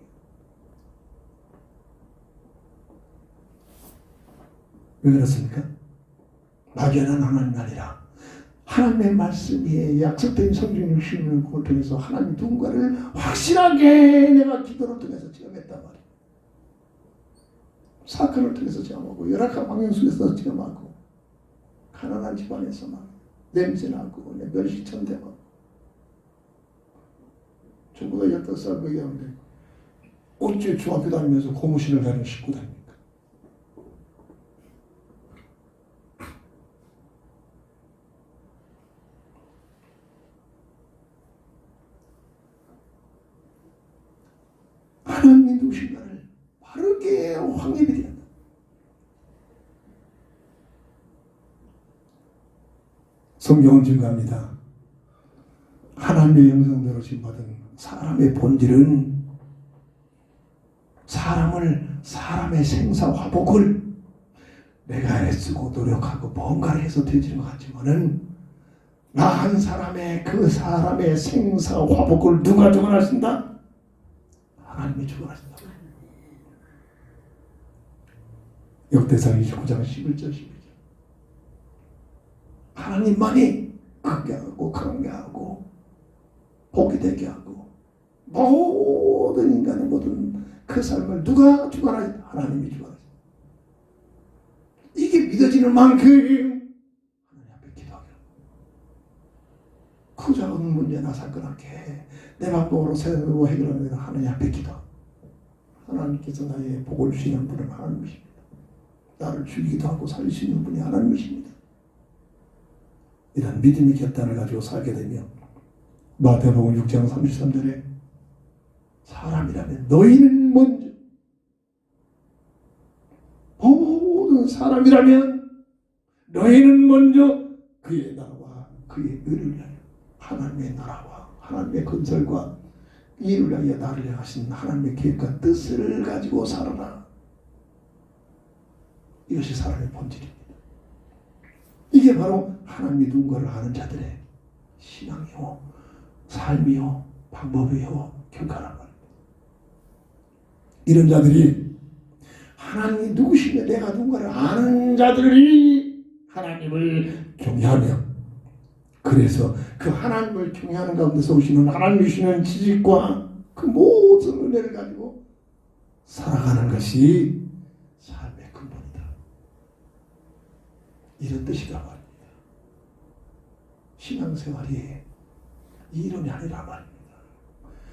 왜 그렇습니까? 막연한 하나님이 아니라 하나님의 말씀이 약속된 성경 66권을 통해서 하나님 누군가를 확실하게 내가 기도를 통해서 체험했단 말이에요. 사건을 통해서 체험하고 열악한 환경 속에서 체험하고 가난한 집안에서 막 냄새나고 멸시천대하고 전부 다 15살 먹이었는데 어째 중학교 다니면서 고무신을 가지고 신고 다닙니까? 하나님이 누구신가를 바르게 확립이 돼야 한다. 성경은 증거합니다. 하나님의 형상대로 지음받은 사람의 본질은 사람의 생사 화복을 내가 애쓰고 노력하고 뭔가를 해서 되지는 것 같지만은 나 한 사람의 그 사람의 생사 화복을 누가 주관하신다? 하나님이 주관하신다. 역대상 29장 11절 12절 하나님만이 크게 하고 강하게 하고 복이 되게 하고 모든 인간의 모든 그 삶을 누가 주관하신다? 하나님이 주관하신다. 이게 믿어지는 만큼 하나님 앞에 기도하기로 그 작은 문제나 사건하게 내 방법으로 새로 해결하는 하나님 앞에 기도. 하나님께서 나의 복을 주시는 분은 하나님이십니다. 나를 죽이기도 하고 살리시는 분이 하나님이십니다. 이런 믿음의 결단을 가지고 살게 되며 마태복음 6장 33절에 사람이라면 너희는 먼저 모든 사람이라면 너희는 먼저 그의 나라와 그의 의를 위하여 하나님의 나라와 하나님의 건설과 이를 위하여 나를 향하신 하나님의 계획과 뜻을 가지고 살아라. 이것이 사람의 본질입니다. 이게 바로 하나님이 누군가를 아는 자들의 신앙이요, 삶이요, 방법이요, 경건한 말입니다. 이런 자들이 하나님이 누구시며 내가 누군가를 아는 자들이 하나님을 경외하며, 그래서 그 하나님을 경외하는 가운데서 오시는 하나님 주시는 지식과 그 모든 은혜를 가지고 살아가는 것이 삶의 근본이다. 이런 뜻이란 말입니다. 신앙생활이 이론이 아니란 말입니다.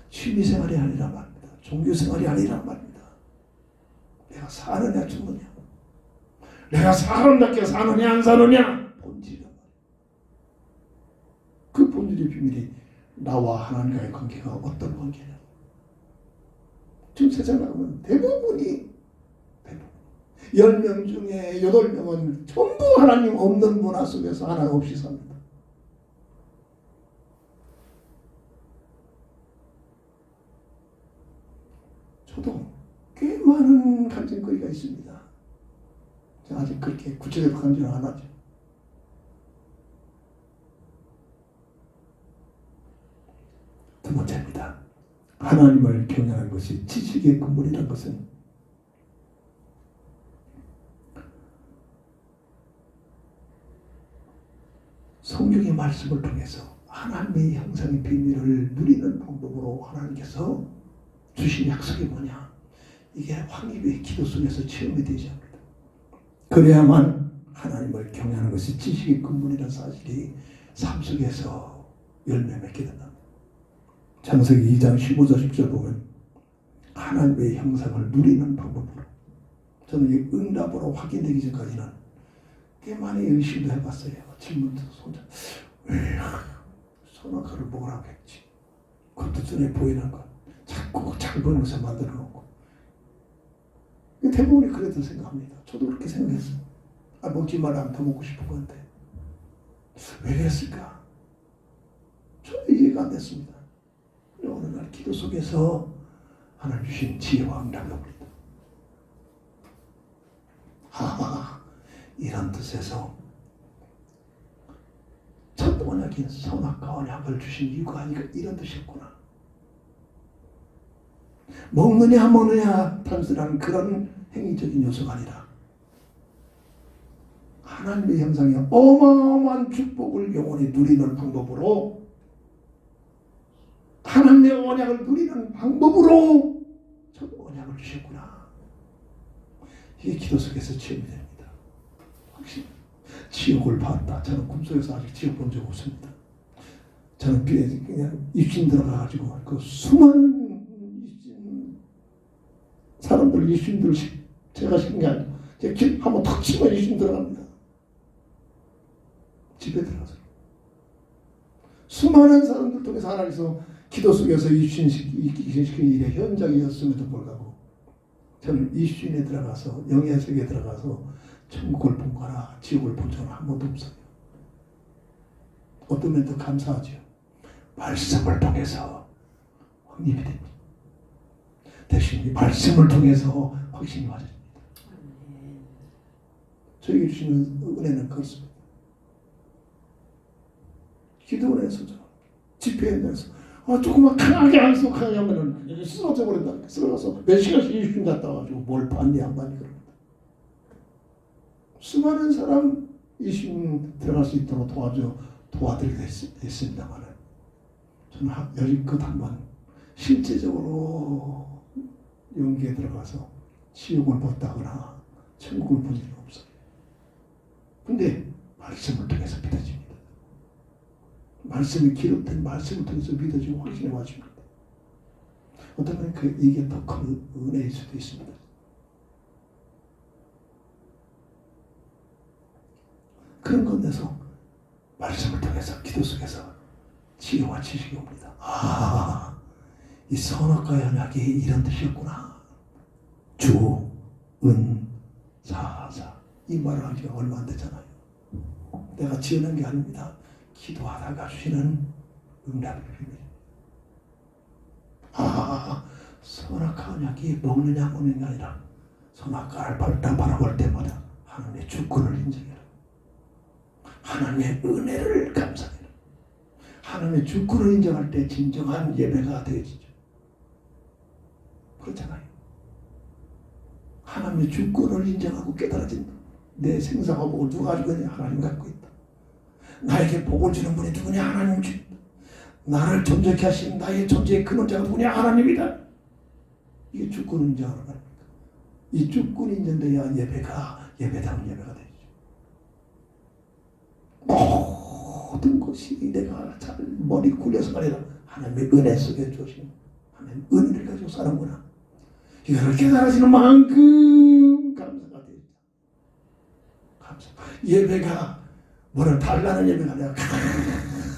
취미생활이 아니란 말입니다. 종교생활이 아니란 말입니다. 내가 사느냐 죽느냐, 내가 사람답게 사느냐 안 사느냐, 본질이란 말이에요. 그 본질의 비밀이 나와 하나님과의 관계가 어떤 관계냐. 지금 세상 나가면 대부분 10명 중에 8명은 전부 하나님 없는 문화 속에서 하나 없이 삽니다. 저도 꽤 많은 간증거리가 있습니다. 제가 아직 그렇게 구체적으로 간증을 안 하죠. 두 번째입니다. 하나님을 경외하는 것이 지식의 근본이라는 것은 성경의 말씀을 통해서 하나님의 형상의 비밀을 누리는 방법으로 하나님께서 주신 약속이 뭐냐? 이게 황희비의 기도 속에서 체험이 되지 않습니다. 그래야만 하나님을 경외하는 것이 지식의 근본이라는 사실이 삶 속에서 열매 맺게 된다. 창세기 2장 15절 10절 보면 하나님의 형상을 누리는 방법으로, 저는 이 응답으로 확인되기 전까지는 꽤 많이 의심도 해봤어요. 질문도 손자 선악과를 먹으라고 했지. 그것도 전에 보이는 것 자꾸 잘 보이는 것을 만들어 놓고, 대부분이 그랬던 생각합니다. 저도 그렇게 생각했어요. 먹지 말라면 더 먹고 싶은 건데 왜 그랬을까? 저도 이해가 안 됐습니다. 어느 날 기도 속에서 하나님 주신 지혜와 응답이 옵니다. 이런 뜻에서 첫 언약인 선악과 언약을 주신 이유가 아니까 이런 뜻이었구나. 먹느냐 단순한 그런 행위적인 요소가 아니라 하나님의 형상의 어마어마한 축복을 영원히 누리는 방법으로, 하나님의 언약을 누리는 방법으로 첫 언약을 주셨구나. 이게 기도 속에서 체험이 됩니다. 확실히 지옥을 봤다. 저는 꿈속에서 아직 지옥 본 적 없습니다. 저는 그냥 입신 들어가가지고 그 수많은 사람들 입신들 제가 시킨 게 아니고 제가 한번 탁 치면 입신 들어갑니다. 집에 들어가서 수많은 사람들 통해서 하나님께서 기도 속에서 입신시키는 일의 현장이었음에도 불구하고 저는 입신에 들어가서 영의 세계에 들어가서 천국을 본 거나 지옥을 본 적은 한 번도 없어요. 어떤 면도 감사하죠. 말씀을 통해서 확립이 됩니다. 대신 말씀을 통해서 확신이 맞아집니다. 저에게 주시는 은혜는 그렇습니다. 기도 은혜에서죠. 집회 현장에서 조금만 강하게 안속하게 하면은 쓰러져 버린다. 쓰러져서 몇 시간씩 입신 갔다 와가지고 뭘 봤니 안 봤니 그럽니다. 수많은 사람 입신 들어갈 수 있도록 도와드리게 됐습니다만 저는 여지껏 한번 실제적으로 연기에 들어가서 지옥을 봤다거나 천국을 본 일은 없어요. 근데 말씀을 통해서 믿어집니다. 말씀이 기록된 말씀을 통해서 믿어지고 확신에 와집니다. 어떤 면 이게 더 큰 은혜일 수도 있습니다. 그런 건데서 말씀을 통해서 기도 속에서 지혜와 지식이 옵니다. 이 선악과의 언약이 이런 뜻이었구나. 주, 은, 사사 이 말을 하기가 얼마 안 되잖아요. 내가 지어낸 게 아닙니다. 기도하다가 주시는 응답의 비밀. 선악과 언약이 먹느냐 먹는 게 아니라 선악과를 바라볼 때마다 하나님의 주권을 인정해라. 하나님의 은혜를 감사해라. 하나님의 주권을 인정할 때 진정한 예배가 되어지죠. 그렇잖아요. 하나님의 주권을 인정하고 깨달아진다. 내 생사와 복을 누가 주느냐? 하나님 갖고 있다. 나에게 복을 주는 분이 누구냐? 하나님 주인다. 나를 존재케 하신 나의 존재의 근원자가 누구냐? 하나님이다. 이게 주권을 인정하는 겁니다. 이 주권이 인정돼야 예배다운 예배가 되죠. 모든 것이 내가 잘 머리 굴려서가 아니라 하나님의 은혜 속에 주신 하나님의 은혜를 가지고 사는구나. 이거를 깨달아지는 만큼 감사가 됩니다. 감사. 예배가 뭐를 달라는 예배가 아니라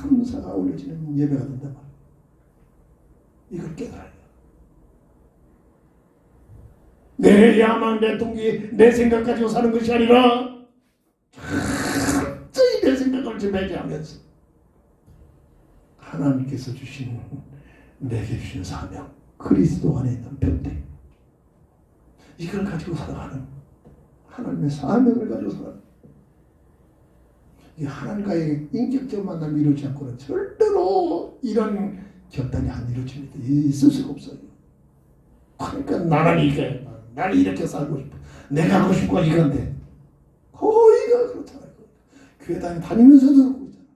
감사가 올려지는 예배가 된단 말이에요. 이걸 깨달아야 돼요. 내 야망, 내 동기, 내 생각 가지고 사는 것이 아니라 철저히 내 생각을 지배하면서 하나님께서 주신 내게 주신 사명, 그리스도 안에 있는 변태, 이걸 가지고 살아가는 하나님의 사명을 가지고 살아가는 이 하나님과의 인격적 만남이 이루지 않고는 절대로 이런 결단이 안 이루어집니다. 있을 수가 없어요. 그러니까 나는 이렇게 살고 싶어. 내가 하고 싶고 이건데 거의가 그렇잖아요. 교회 다니면서도 그러고 있잖아요.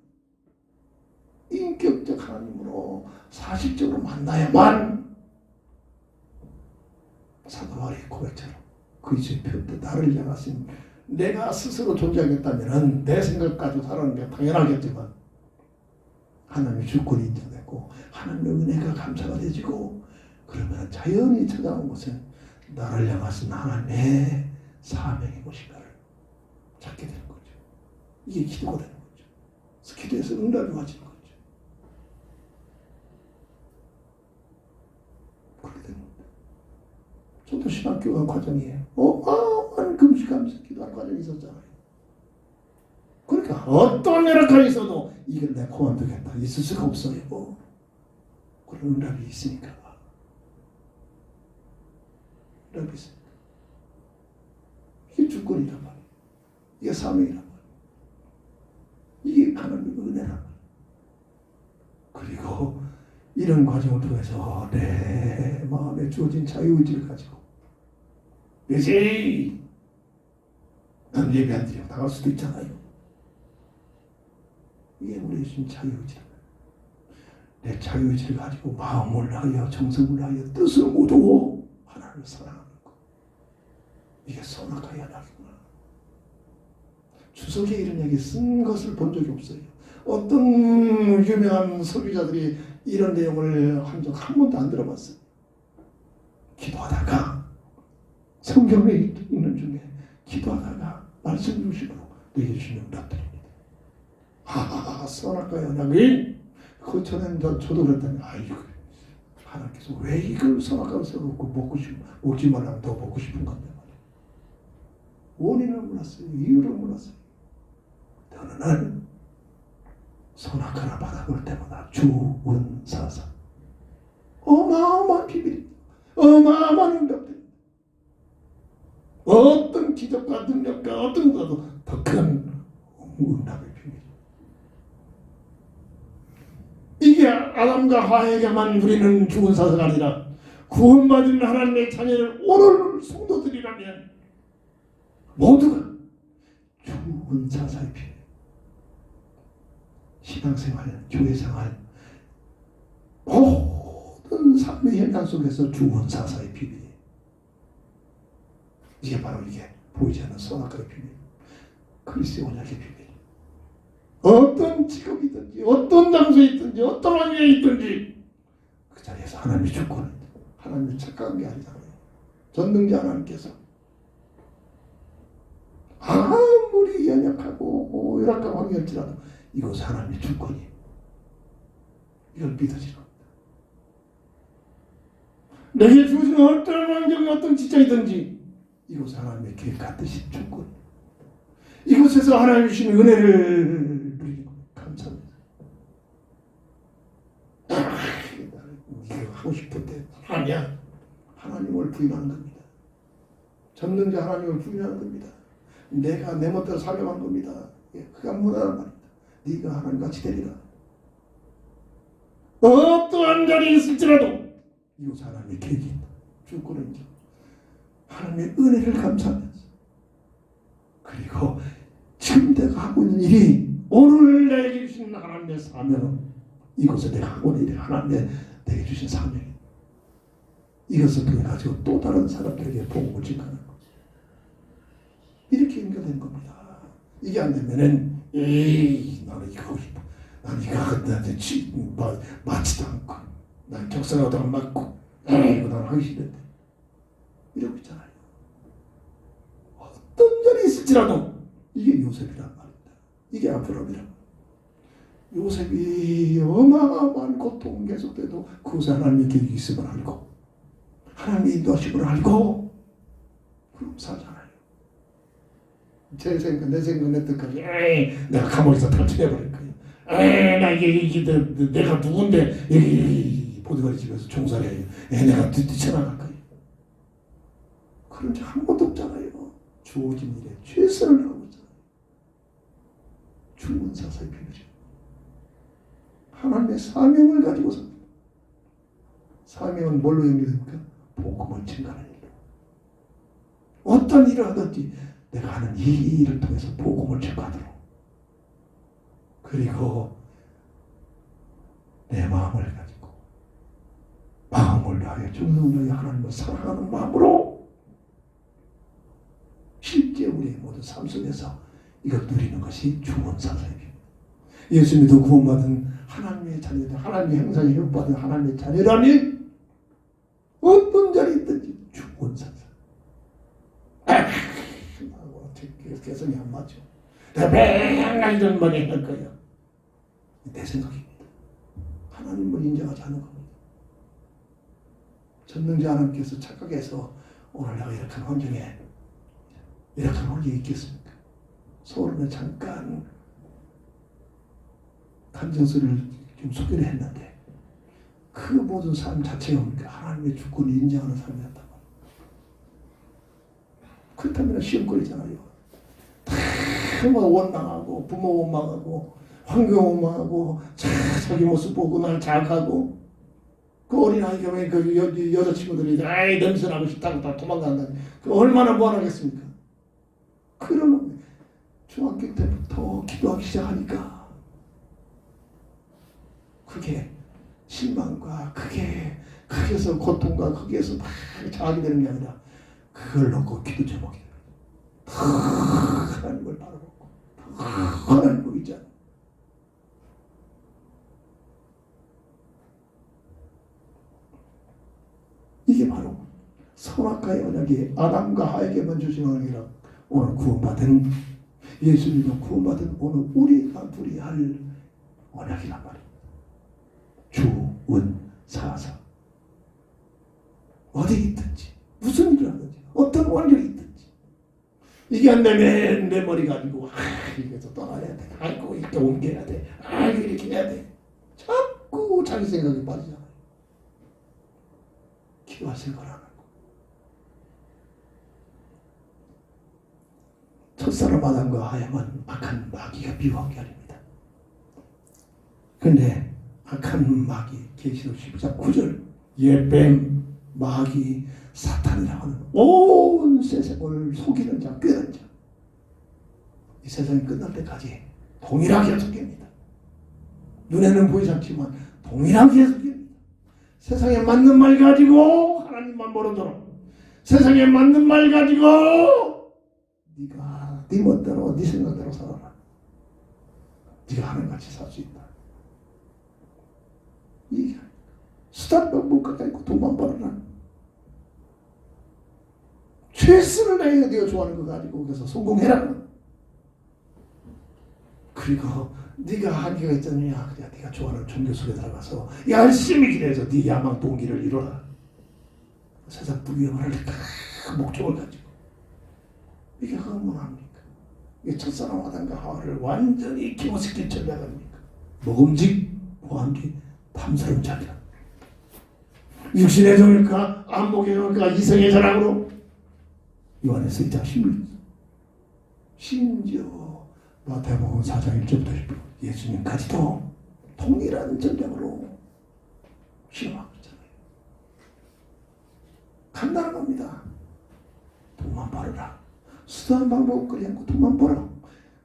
인격적 하나님으로 사실적으로 만나야만 사도 바울의 고백처럼 그리스도의 표때 나를 향하신 내가 스스로 존재하겠다면 내 생각 가지고 살아가는 게 당연하겠지만 하나님의 주권이 인정되고 하나님의 은혜가 감사가 되지고 그러면 자연히 찾아온 것은 나를 향하신 하나님의 사명이 무엇인가를 찾게 되는 거죠. 이게 기도가 되는 거죠. 그래서 기도에서 응답이 와지는 거죠. 그렇게 되는 겁니다. 저도 신학교가 과정이에요. 어마어마한 금식하면서 기도하는 과정이 있었잖아요. 그러니까 어떤 열악함이 있어도 이걸 내가 그만두겠다. 있을 수가 없어요. 그런 응답이 있으니까. 응답이 있으니까. 이게 주권이란 말이에요. 이게 사명이란 말이에요. 이게 하나님의 은혜란 말이에요. 그리고 이런 과정을 통해서 내 마음에 주어진 자유의지를 가지고 이제 난 예배 안 드리고 나갈 수도 있잖아요. 이게 우리의 주신 자유의지란 말이에요. 내 자유의지를 가지고 마음을 하여 정성을 하여 뜻을 모두 하나님을 사랑하는 것. 이게 선악과의 하나구나. 주석에 이런 얘기 쓴 것을 본 적이 없어요. 어떤 유명한 설교자들이 이런 내용을 한 적 한 번도 안 들어봤어요. 기도하다가 성경에 있는 중에 기도하다가 말씀 주시고 내게 주시는 응답들입니다. 선악과의 언약이 그 전에 저도 그랬더니 아이고 하나님께서 왜 이걸 선악과를 써놓고 먹지 말라면 더 먹고 싶은 건데 말이야. 원인을 몰랐어요. 이유를 몰랐어요. 어느 날 선악과를 받아볼 때마다 주은사사 어마어마한 비밀, 어마어마한 응답들, 어떤 기적과 능력과 어떤 것도 더 큰 응답의 비밀. 이게 아담과 하와에게만 우리는 주은사사가 아니라 구원받은 하나님의 자녀를 오늘 성도들이라면 모두가 주은사사의 비밀. 신앙생활, 교회생활 모든 삶의 현장 속에서 주원사사의 비밀. 이게 바로 이게 보이지 않는 선악과의 비밀, 그리스도의 언약의 비밀. 어떤 직업이든지 어떤 장소에 있든지 어떤 환경에 있든지 그 자리에서 하나님의 주권을 하나님의 착각한 게 아니잖아요. 전능자 하나님께서 아무리 연약하고 열악한 환경일지라도 이것은 하나님의 주권이에요. 이걸 믿어지는 겁니다. 내게 주어진 어떤 환경이 어떤 직장이든지 이것은 하나님의 계획 같으신 주권. 이곳에서 하나님 주신 은혜를 누리는 겁니다. 감사합니다. 이거 하고 싶은데 아니야. 하나님을 부인하는 겁니다. 전능자 하나님을 부인하는 겁니다. 내가 내 멋대로 살아가는 겁니다. 그가 무난한 말입니다. 네가 하나님같이 되리라. 어떠한 자리에 있을지라도 이곳 하나님의 계획이 있다. 주권을 인정. 하나님의 은혜를 감사하면서 그리고 지금 내가 하고 있는 일이 오늘 내게 주신 하나님의 사명은 이것을 내가 하고 있는 일이 하나님의 내게 주신 사명이 이것을 통해 가지고 또 다른 사람들에게 복음을 전하는 것. 이렇게 연결된 겁니다. 이게 안 되면은 나는 이거 하고 싶어. 나는 이거 나한테 맞지도 않고 난 적성하도 안 맞고 이거 나는 하기 싫은데 이러고 있잖아요. 어떤 자리에 있을지라도 이게 요셉이란 말입니다. 이게 아브라함이란 요셉이 어마어마한 고통 계속돼도 그것에 하나님의 계획이 있음을 알고 하나님의 인도하심을 알고 그럼 살잖아요. 내 생각 내 뜻까지 내가 감옥에서 탈출해버릴 거예요. 나 이게 내가 누군데 보디가리 집에서 종살이 내가 뛰쳐나갈 거예요. 그런 적 한 번도 없잖아요. 주어진 일에 최선을 하고 있잖아요. 죽은 사사의 비밀이죠. 하나님의 사명을 가지고 삽니다. 사명은 뭘로 연결됩니까? 복음을 증가하는 일로. 어떤 일을 하든지 내가 하는 이 일을 통해서 복음을 증가하도록 그리고 내 마음을 가지고 마음을 다하여 정성을 다하여 하나님을 사랑하는 마음으로 실제 우리의 모든 삶 속에서 이걸 누리는 것이 죽은 사사입니다. 예수님도 구원받은 하나님의 자녀들, 하나님의 형상에 형받은 하나님의 자녀라면 어떤 자리에 있든지 죽은 사사. 개성이 안 맞죠. 내가 맨날 이런 말이 할 거예요. 내 생각입니다. 하나님을 인정하지 않은 겁니다. 전능자 하나님께서 착각해서 오늘 내가 이렇게 환경에 이렇게 환경에 있겠습니까? 서울은 잠깐 감정소리를 좀 소개를 했는데 그 모든 삶 자체가 하나님의 주권을 인정하는 삶이었단 말이에요. 그렇다면 시험거리잖아요. 다 원망하고 부모 원망하고 환경 원망하고 자기 모습 보고 날 자각하고 그 어린아이 경우에 그 여자친구들이 냄새나고 싶다고 다 도망간다. 그 얼마나 무한하겠습니까? 그러면 중학교 때부터 기도하기 시작하니까 그게 실망과 거기에서 고통과 거기에서 막 자학이 되는 게 아니라 그걸 놓고 기도 제목이 하나님을 바라보고 하나님을 의지하는 이게 바로 선악과의 언약이 아담과 하에게만 주신 언약이라 오늘 구원받은 예수님과 구원받은 오늘 우리가 누려야 할 언약이란 말이에요. 주은사사 어디 있든지 무슨 일을 하든지 어떤 환경이 있든지 이게 안 되면 내 머리 가지고 이게서 떠나야 돼. 아이고 이렇게 옮겨야 돼. 아이고 이렇게 해야 돼. 자꾸 자기 생각이 빠지잖아요. 기도할 생각을 안 하고 첫사람 아담과 하야만 악한 마귀가 미워한 게 아닙니다. 근데 악한 마귀 계시록 12장 9절 예뱀 마귀 사탄이라고 하는 온 세상을 속이는 자 꾀는 자 이 세상이 끝날 때까지 동일하게 속입니다. 눈에는 보이지 않지만 동일하게 속입니다. 세상에 맞는 말 가지고 하나님만 모르도록 세상에 맞는 말 가지고 네가 네 멋대로 네 생각대로 살아라. 네가 하나님같이 살 수 있다. 이게 수단도 못 가까이 있고 돈만 벌어라. 최선을 다해 네가 좋아하는 거 가지고 그래서 성공해라. 그리고 네가 한계가 있잖냐. 그래 네가 좋아하는 종교 속에 들어가서 열심히 기도해서 네 야망 동기를 이뤄라. 세상 부귀영화를 그 목적을 가지고 이게 흥분합니까? 이게 첫사랑 아담과 하와를 완전히 기모시킨 전략 아닙니까? 먹음직 보안기 탐스러운 자리라. 육신의 정일까 안목의 정일까 이성의 자랑으로 요한에서 2장 16절 심지어 마태복음 4장 1절부터 10절 예수님까지도 동일한 전략으로 실험하고 있잖아요. 간단한 겁니다. 돈만 벌어라. 수도한 방법 없거리 않고 돈만 벌어.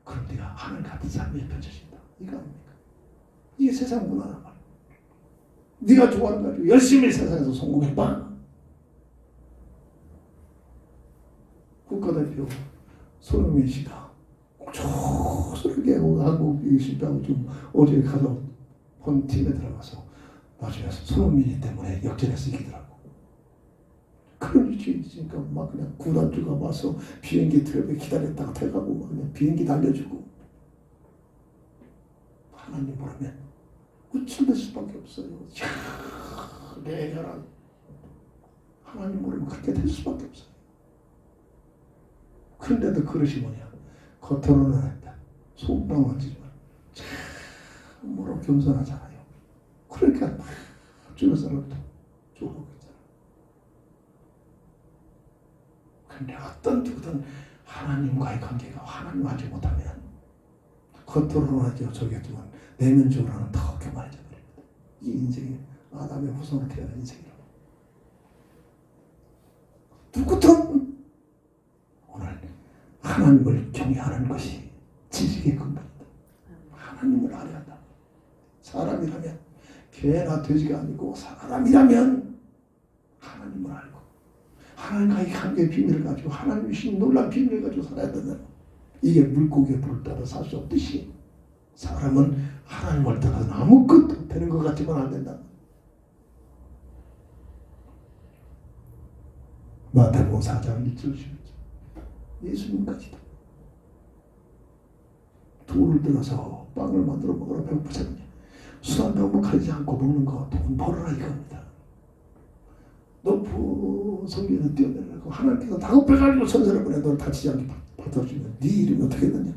그럼 네가 하늘 같은 삶이 펼쳐진다. 이거 아닙니까? 이게 세상 문화란 말이야. 네가 좋아하는 거 가지고 열심히 세상에서 성공해봐. 국가대표 손흥민 씨가 촉스럽게 한국이 실패하고 좀 어제 가서 본 팀에 들어가서 나중에 손흥민이 때문에 역전해서 이기더라고. 그런 일이 있으니까 막 그냥 구단주가 와서 비행기 트랩에 기다렸다가 태가고 막 그냥 비행기 날려주고. 하나님 모르면 우쭐될 수밖에 없어요. 내가라. 하나님 모르면 그렇게 될 수밖에 없어요. 그런데도 그릇이 뭐냐? 겉으로는 했다. 속방은 하지만 참으로 겸손하잖아요. 그러니까 막 주변 사람도 좋아하고 있잖아. 그런데 어떤 누구든 하나님과의 관계가 하나님 하지 못하면 겉으로는 하죠. 저겠지만 내면적으로는 더 교만해져 버립니다. 이 인생이 아담의 후손으로 태어난 인생이라고. 누구든 오늘 하나님을 경외하는 것이 지식의 근본이다. 하나님을 알아야 한다. 사람이라면 개나 돼지가 아니고 사람이라면 하나님을 알고 하나님과의 관계의 비밀을 가지고 하나님의 신 놀란 비밀을 가지고 살아야 된다. 이게 물고기에 불을 따라 살 수 없듯이 사람은 하나님을 따라서는 아무것도 되는 것 같지만 안 된다. 마태복음 4장 1절 11절 예수님까지도 돌을 들어서 빵을 만들어 먹으라 배고프셨느냐. 수단 병을 가리지 않고 먹는 거 돈 벌어라 이겁니다. 높은 성경에서 뛰어내려고 하나님께서 다급해가지고 천사를 보내 너를 다치지 않게 받아주면 네 이름이 어떻게 되냐.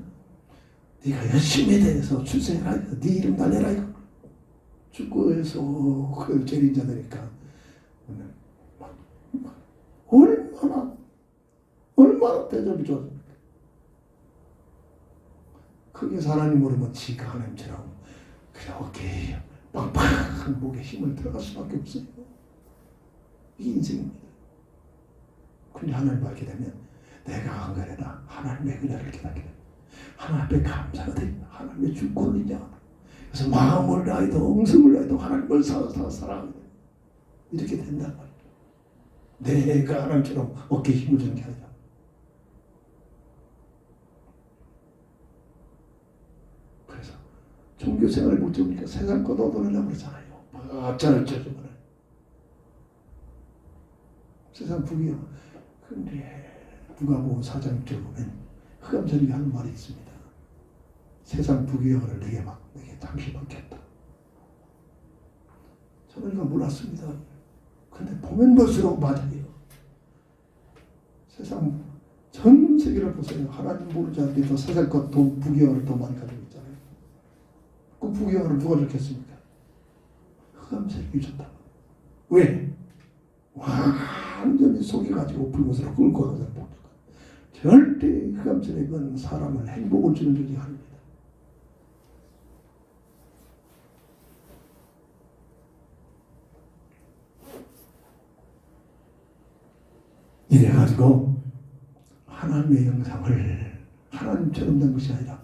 네가 열심히 대해서 출세해라. 네 이름 날려라 이거. 축구에서 그 제일 인자되니까 얼마나 대접이 좋았습니까. 그게 하나님 모르면 지가 하나님처럼 그냥 어깨에 빵빵한 목에 힘을 들어갈 수밖에 없어요. 이게 인생입니다. 근데 하나님 알게 되면 내가 한 거래다. 하나님의 은혜를 깨닫게 됩니다. 하나님 앞에 감사가 됩니다. 하나님의 주권을 인정합니다. 그래서 마음을 다해도 엉성을 다해도 하나님을 사랑하게 됩니다. 이렇게 된단 말이에요. 내가 하나님처럼 어깨에 힘을 주는 게 아니라. 그래서 종교 생활을 못 해보니까 세상 것 얻어내려고 그러잖아요. 밥차를 쪄주면 세상 부귀야. 근데 누가복음 4장 6절 보면 흑암절이 하는 말이 있습니다. 세상 부귀영화를 내게 당시 맡겼다. 저는 이거 몰랐습니다. 근데 보면 볼수록 맞아요. 세상 전 세계를 보세요. 하나님 모르지 않게 세상 것, 돈, 부귀영화를 더 많이 가지고 있잖아요. 그 부귀영화를 누가 좋겠습니까? 흑암절이 줬다. 왜? 완전히 속여가지고 불못으로 끌고 가서 못 죽어. 절대 흑암절액은 사람을 행복을 주는 적이 아닙니다. 이래가지고 하나님의 형상을 하나님처럼 된 것이 아니라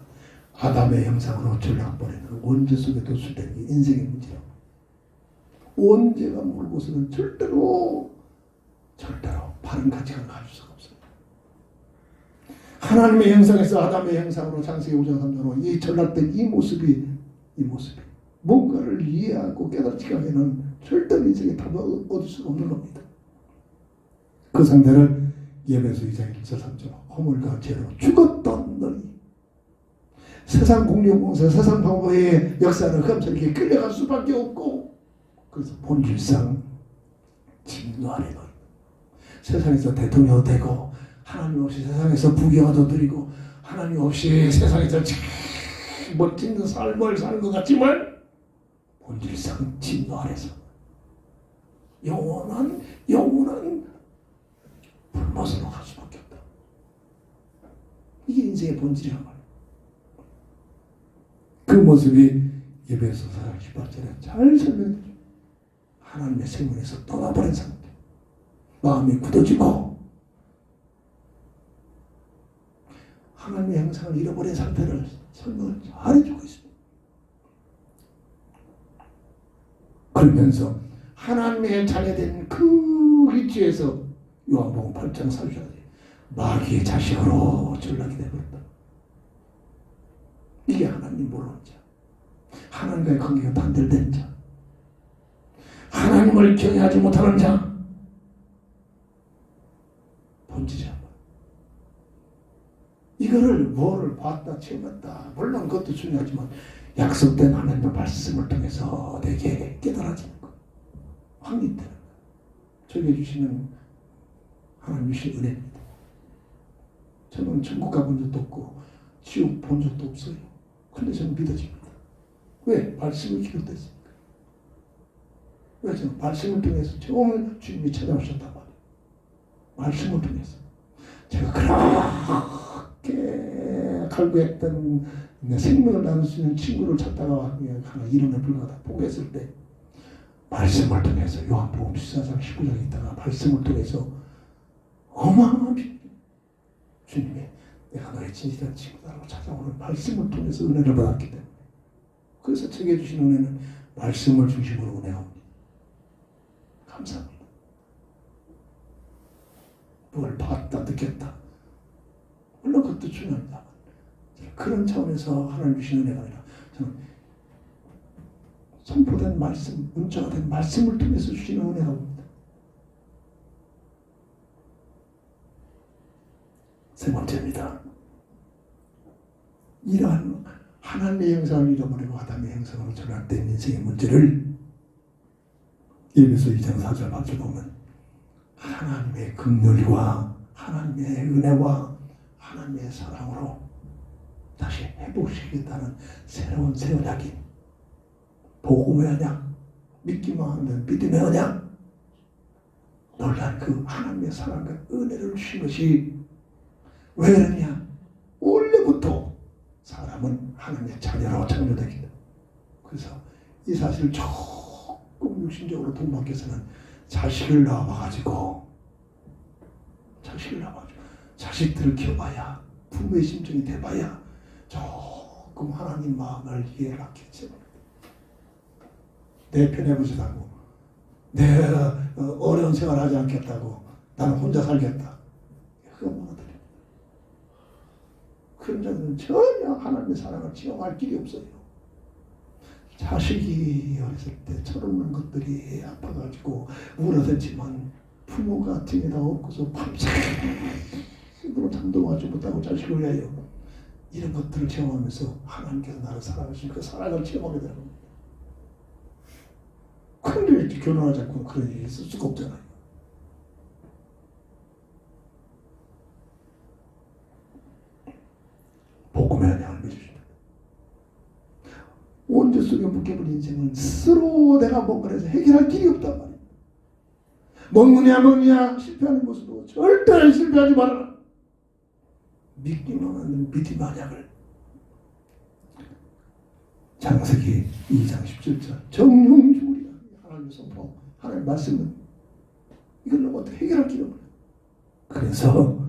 아담의 형상으로 전락버리는 원죄 속에 도출된 게 인생의 문제라고. 원죄가 모르고서는 절대로 바른 가치관을 가질 수가 없어요. 하나님의 형상에서 아담의 형상으로 창세기 5장 3절로 이 전락된 이 모습이 뭔가를 이해하고 깨닫지 않으면 절대로 인생의 답을 얻을 수가 없는 겁니다. 그 상태를 예배서 2장 1절 3절 허물과 죄로 죽었던 너희 세상 공룡공사 세상 방법의 역사는 흑암절에게 끌려갈 수밖에 없고 그래서 본질상 진노 아래 놓인 세상에서 대통령 되고 하나님 없이 세상에서 부귀영화도 누리고 하나님 없이 세상에서 참 멋진 삶을 사는 것 같지만 본질상 진노 아래서 영원한 불못으로 갈 수밖에 없다. 이게 인생의 본질이란 말이에요. 그 모습이 예배서 4장 18절에 잘 설명해요. 하나님의 생명에서 떠나버린 상태, 마음이 굳어지고 하나님의 형상을 잃어버린 상태를 설명을 잘해주고 있습니다. 그러면서 하나님의 자녀된 그 위치에서 요한복음 8장 4절에 마귀의 자식으로 전락이 되어버렸다. 이게 하나님 모르는 자, 하나님과의 관계가 단절된 자, 하나님을 경외하지 못하는 자, 본질이야. 이거를 뭐를 봤다 체험했다 물론 그것도 중요하지만 약속된 하나님의 말씀을 통해서 내게 깨달아지는 것, 확립되는 것, 저에게 주시는 하나님 주신 은혜입니다. 저는 천국 가본 적도 없고 지옥 본 적도 없어요. 근데 저는 믿어집니다. 왜? 말씀을 기록됐으니까. 왜? 저는 말씀을 통해서 처음 주님이 찾아오셨단 말이에요. 말씀을 통해서 제가 그렇게 갈구했던 생명을 나눌 수 있는 친구를 찾다가 하나 이론에 불과하다 포기했을 때 말씀을 통해서 요한복음 14장 19장에 있다가 말씀을 통해서 어마어마한 주님이 내가 너의 진실한 친구다라고 찾아오는 말씀을 통해서 은혜를 받았기 때문에, 그래서 제게 주신 은혜는 말씀을 중심으로 은혜가 옵니다. 감사합니다. 뭘 봤다 느꼈다 물론 그것도 중요합니다. 그런 차원에서 하나님 주신 은혜가 아니라 저는 선포된 말씀, 문자가 된 말씀을 통해서 주시는 은혜가 옵니다. 세 번째입니다. 이러한 하나님의 형상을 잃어버리고 아담의 형상으로 전락된 인생의 문제를 에베소 2장 4절 8절 보면 하나님의 긍휼과 하나님의 은혜와 하나님의 사랑으로 다시 회복시키겠다는 새로운 새 언약인 복음의 언약, 믿기만 하면 믿음의 언약, 놀란 그 하나님의 사랑과 은혜를 주신 것이 왜 그러냐? 원래부터 사람은 하나님의 자녀로 창조되기 때문에. 그래서 이 사실을 조금 육신적으로 동방께서는 자식을 낳아가지고 자식들을 키워봐야 부모의 심정이 돼봐야 조금 하나님 마음을 이해를 하겠지. 내 편해 보시다고 내가 어려운 생활 하지 않겠다고 나는 혼자 살겠다. 그거 무너뜨립니다. 그런 자들은 전혀 하나님의 사랑을 체험할 길이 없어요. 자식이 어렸을 때 철없는 것들이 아파가지고 울어댔지만 부모가 등에다 업고서 밤새도록 잠도 하지 못하고 자식을 위하여 이런 것들을 체험하면서 하나님께서 나를 사랑하시니 그 사랑을 체험하게 되는 겁니다. 그런데 이렇게 결혼하지 않고 그런 일이 있을 수가 없잖아요. 복음의 언약을 믿으십니다. 원죄 속에 묶여버린 인생은 스스로 내가 뭔가를 해서 해결할 길이 없단 말이에요. 먹느냐 실패하는 모습으로 절대 실패하지 말아라. 믿기만 하는 믿음의 언약을 창세기 2장 17절 정령 죽으리라. 하나님의 선포, 하나님의 말씀은 이걸로 어떻게 해결할 길이 없어요. 그래서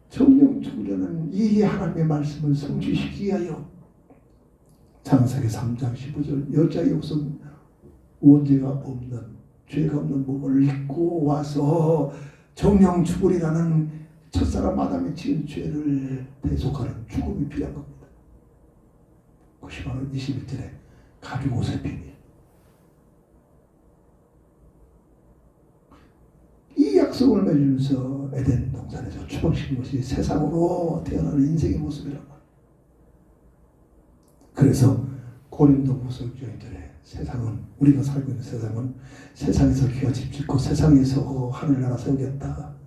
정령 죽으려는 이 하나님의 말씀을 성취시키기 위하여 창세기 3장 15절 여자의 옷은 원죄가 없는 죄가 없는 몸을 입고 와서 정령 죽으리라는 첫사람 아담이 지은 죄를 대속하는 죽음이 필요한 겁니다. 그것이 바로 21절에 가죽 옷의 비밀. 이 약속을 맺으면서 에덴 동산에서 추방시킨 것이 세상으로 태어나는 인생의 모습이란 말이에요. 그래서 고린도후서 6장에 세상은 우리가 살고 있는 세상은 세상에서 기와 집 짓고 세상에서 하늘나라 세우겠다.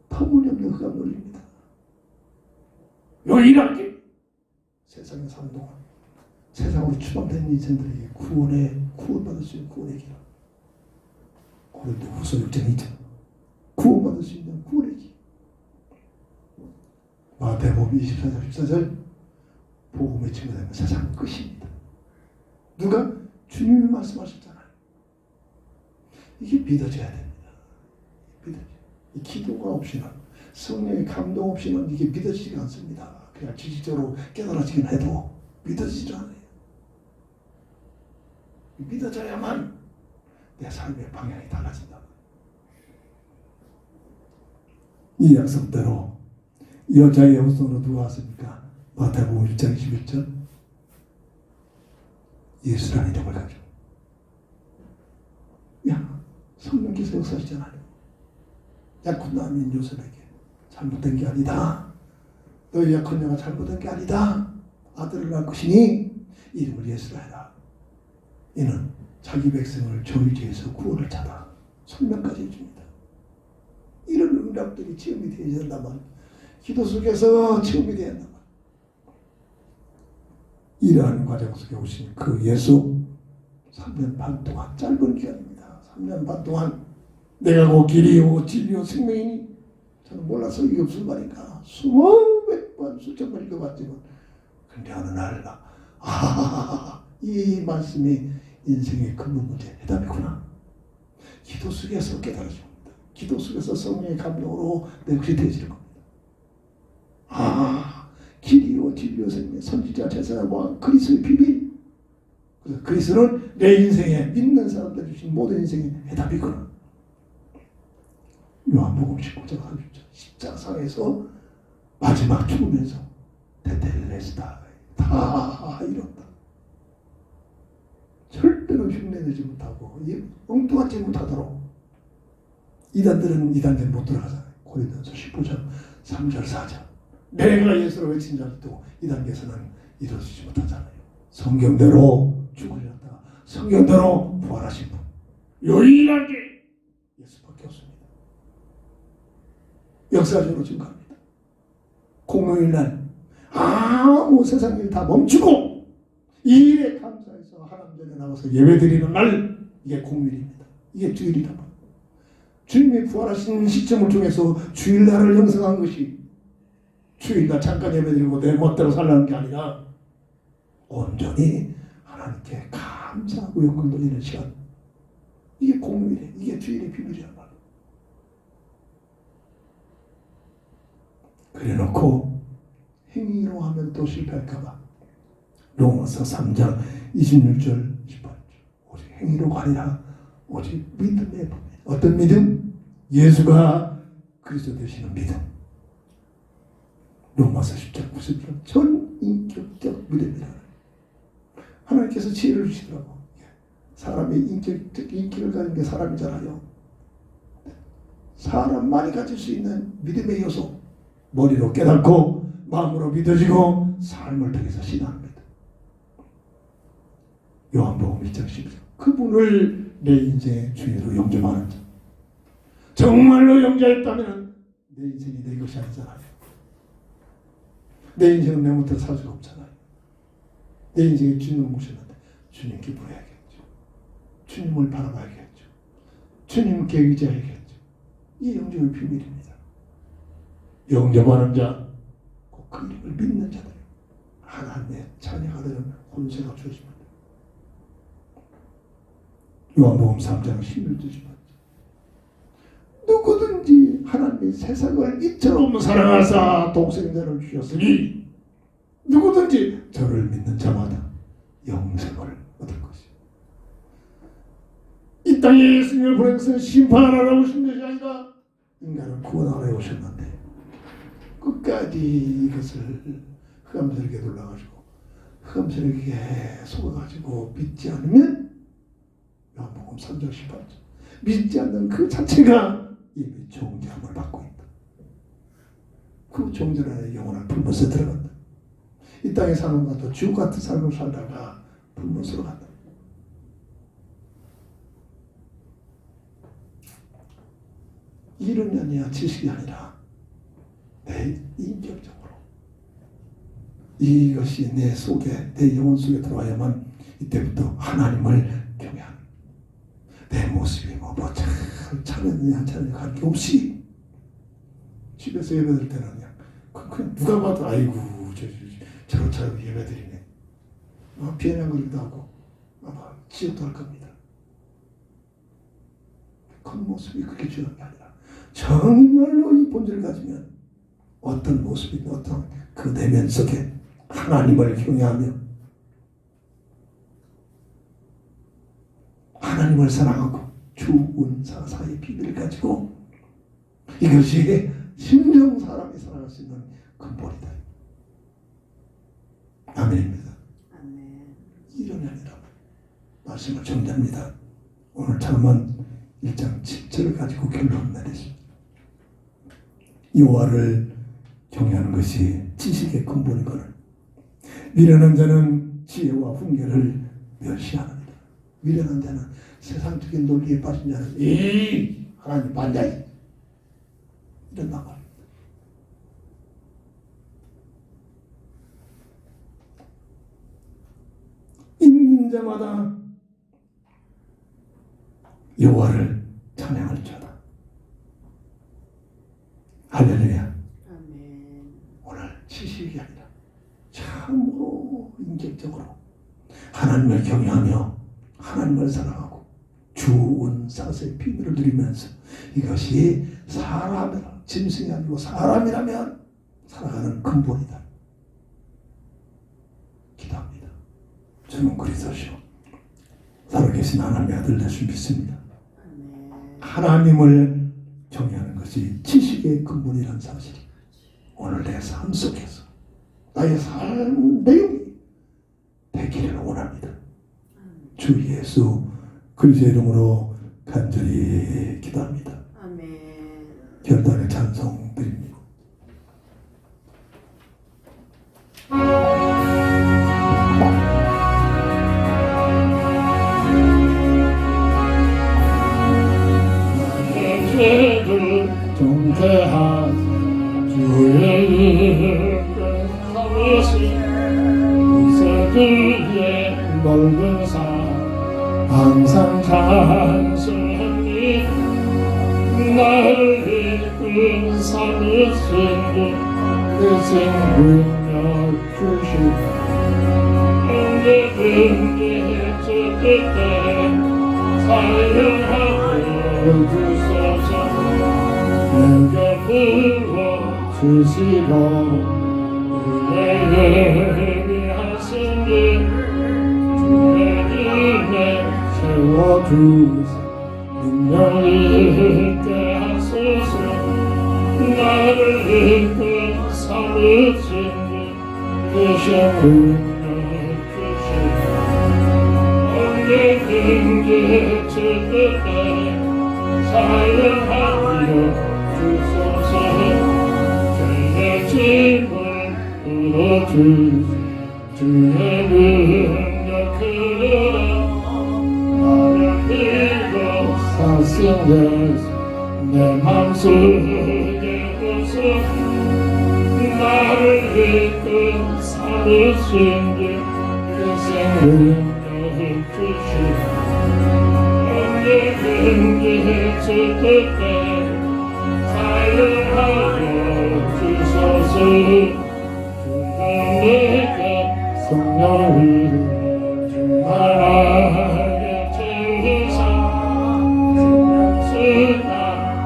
터무니없는 흑암 논리입니다. 유일하게 세상에 사는 동안 세상으로 추방된 인생들이 구원받을 수 있는 구원의 길. 고린도후서 6장 2절 구원받을 수 있는 구원의 길. 마태복음 24장 14절 복음의 증거되면 세상 끝입니다. 누가? 주님이 말씀하셨잖아요. 이게 믿어져야 됩니다. 믿어져. 이 기도가 없이는, 성령의 감동 없이는 이게 믿어지지가 않습니다. 그냥 지식적으로 깨달아지긴 해도 믿어지지 않아요. 믿어져야만 내 삶의 방향이 달라진다. 이 약속대로 여자의 후손으로 누가 왔습니까? 마태복음 1장 21절 예수라는 이름을 가지고. 야, 성령께서 역사하시잖아요. 약혼 남인 요셉에게 잘못된 게 아니다. 너희 약혼녀가 잘못된 게 아니다. 아들을 낳을 것이니 이름을 예수라 해라. 이는 자기 백성을 저주에서 구원을 찾아 설명까지 해줍니다. 이런 응답들이 체험이 되어야 된다면, 기도 속에서 체험이 되어야 된다면, 이러한 과정 속에 오신 그 예수 3년 반 동안, 짧은 기간입니다. 3년 반 동안 내가 그 길이요 진리요 생명이니 저는 몰라서 이게 무슨 말인가 수백 번 수천 번 읽어봤지만, 근데 어느 날 이 말씀이 인생의 근본 문제 해답이구나. 기도 속에서 깨달아집니다. 기도 속에서 성령의 감동으로 내 것이 되어지는 겁니다. 길이요 진리요 생명, 선지자 제사장 왕 그리스도의 비밀. 그래서 그리스도는 내 인생에, 믿는 사람들 주신 모든 인생의 해답이구나. 요한복음 19장 30절 십자가상에서 마지막 죽으면서 테텔레스타 다 이뤘다. 절대로 흉내내지 못하고 엉뚱하지 못하도록. 이단들은 이단들 못 들어가잖아요. 고린도서 15장 3절 4절 내가 예수로 외친 자도 이 단계에서는 이루어지지 못하잖아요. 성경대로 죽으셨다가 성경대로 부활하신 분 유일하게 예수밖에 없습니다. 역사적으로 증거합니다. 공휴일날 아무 세상 일 다 멈추고 이 일에 감사해서 하나님 전에 나가서 예배드리는 날, 이게 공휴일입니다. 이게 주일이다. 주님이 부활하신 시점을 통해서 주일날을 형성한 것이, 주일날 잠깐 예배드리고 내 멋대로 살라는 게 아니라 온전히 하나님께 감사하고 영광 돌리는 시간, 이게 공휴일이에요. 이게 주일의 비밀이란 말이에요. 그래놓고 행위로 하면 또 실패할까봐 로마서 3장 26절 18절 오직 행위로가 아니라 오직 믿음의 법이에요. 어떤 믿음? 예수가 그리스도 되시는 믿음. 로마서 10장 90절 전인격적 믿음이라. 하나님께서 지혜를 주시더라고. 사람의 인격을 가진 게 사람이잖아요. 사람만이 가질 수 있는 믿음의 요소, 머리로 깨닫고 마음으로 믿어지고 삶을 통해서 신앙합니다. 요한복음 1장 10절 그분을 내 인생의 주인으로 영접하는 자, 정말로 영접했다면 내 인생이 내 것이 아니잖아요. 내 인생은 내 못해 살 수가 없잖아요. 내 인생의 주인을 모셨는데 주님께 물어야겠죠. 주님을 바라봐야겠죠. 주님께 의지해야겠죠. 이 영접의 비밀입니다. 영접하는 자, 그 이름을 믿는 자들, 하나님의 자녀가 되는 권세가 주어집니다. 요한복음 3장 11절 누구든지 하나님의 세상을 이처럼 사랑하사 동생자를 주셨으니 누구든지 저를 믿는 자마다 영생을 얻을 것이요. 이 땅에 예수님을 보내서 심판하러 오신 것이 아니라 인간을 구원하러 오셨는데 끝까지 이것을 흑암스럽게 놀라가지고 흑암스럽게 속아가지고 믿지 않으면 요한복음 3장 18절 믿지 않는 그 자체가 이미 정죄함을 받고 있다. 그 정죄 안에 영원한 불못에 들어간다. 이 땅에 사는 것도 지옥 같은 삶을 살다가 불못으로 간다. 이론이 아니라 지식이 아니라 내 인격적으로 이것이 내 속에, 내 영혼 속에 들어와야만 이때부터 하나님을 경외하는 내 모습이 뭐 잘했느냐 안 잘했느냐 할 게 없이 집에서 예배드릴 때는 그냥 누가 봐도 아이고 저런 예배드리네, 비아냥거리기도 하고 아마 지옥도 할 겁니다. 겉모습이 그렇게 중요한 게 아니라 정말로 이 본질을 가지면 어떤 모습이든 어떤 그 내면 속에 하나님을 경외하며 하나님을 사랑하고 주은사 사이의 비밀을 가지고 이것이 심령 사람이 살아갈 수 있는 근본이다. 아멘입니다. 아멘. 이론이 아니라 말씀을 정리합니다. 오늘 잠언 1장 7절을 가지고 결론을 내렸습니다. 여호와를 경외하는 것이 지식의 근본이거늘 미련한 자는 지혜와 훈계를 멸시하느니라. 미련한 자는 세상적인 논리에 빠진 자는 이 하나님 반대이 이런단 말입니다. 있는 자마다 여호와를 찬양할지어다. 할렐루야. 아멘. 오늘 지식이 아니라 참으로 인격적으로 하나님을 경외하며 하나님을 사랑하고 주은사스의 비밀을 누리면서 이것이 사람이라 짐승이 아니고 사람이라면 살아가는 근본이다. 기도합니다. 저는 그리스도시오 살아계신 하나님의 아들 되실 믿습니다. 아멘. 하나님을 경외하는 것이 지식의 근본이라는 사실이 오늘 내 삶 속에서 나의 삶 내용이 되기를 원합니다. 주 예수 그리스도의 이름으로 간절히 기도합니다. 아멘. 결단의 찬송 드립니다. 나의 죄를 정죄하사 주의 이름 하시니 이세기에 멀은 산 항상 찬송합니 나를 이끈 삼위신이 그 생명력 주시고 언제든지 주께 사용하고 주소서 내게 부어주시고 은혜를 하시니 주의 임에 세워주사 능력 있게 하소서 나를 이끈 삼위신이 되신 능력 주시고 언제든지 주께 사용하여 주소서 주의 짐을 풀어주시 주의 능력 흘러 나를 믿어 사신 예수 내 맘속에 오소서 나를 이끈 삼위신 그 생명을 주시고 언제든지 주께 사용하여 주소서 주의 내게 성령을 주말하게 채우사 주명수나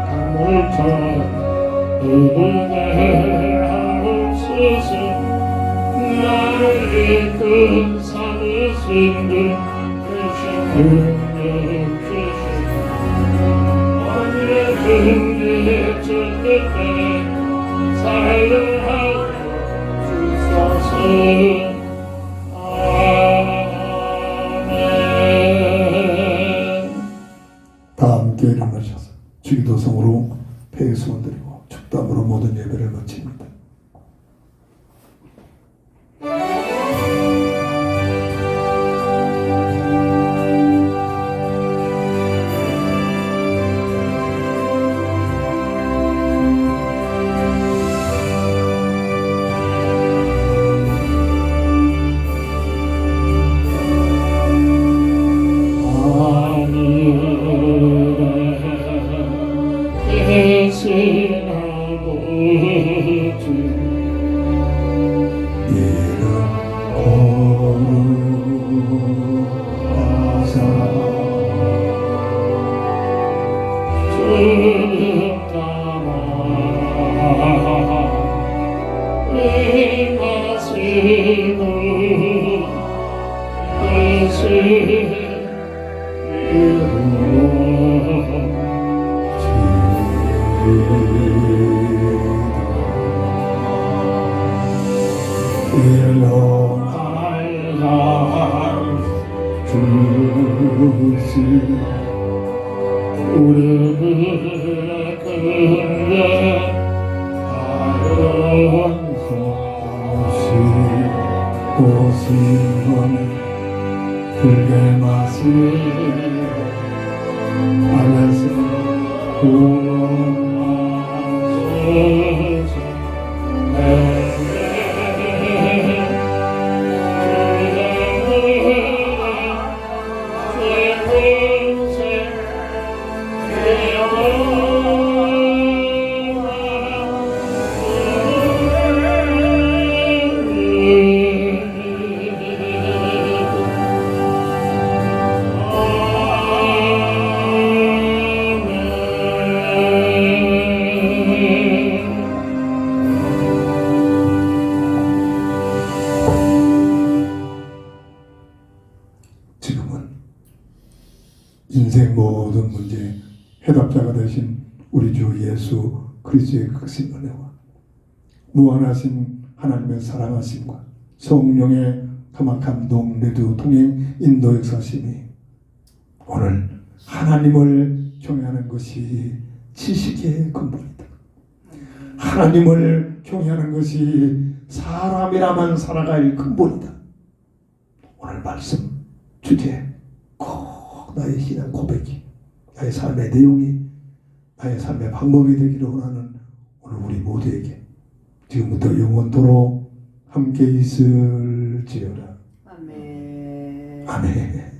강물처럼 은혜 하옵소서 나를 이끈 삼위신 그 능력 주시고 언제든지 주께 사용하여 주소서. 아멘. 다 함께 일어나셔서 주기도성으로 폐소원 드리고 축담으로 모든 예배를 마칩니다. 불의 맛을 알아서 지금은 인생 모든 문제 해답자가 되신 우리 주 예수 그리스도의 크신 은혜와 무한하신 하나님의 사랑하심과 성령의 감동 내두 동행 인도 역사심이 오늘 하나님을 경외하는 것이 지식의 근본이다. 하나님을 경외하는 것이 사람이라만 살아갈 근본이다. 오늘 말씀 주제 꼭 나의 신앙 고백이, 나의 삶의 내용이, 나의 삶의 방법이 되기를 원하는 오늘 우리 모두에게 지금부터 영원토록 함께 있을지어다. 아멘. 아멘.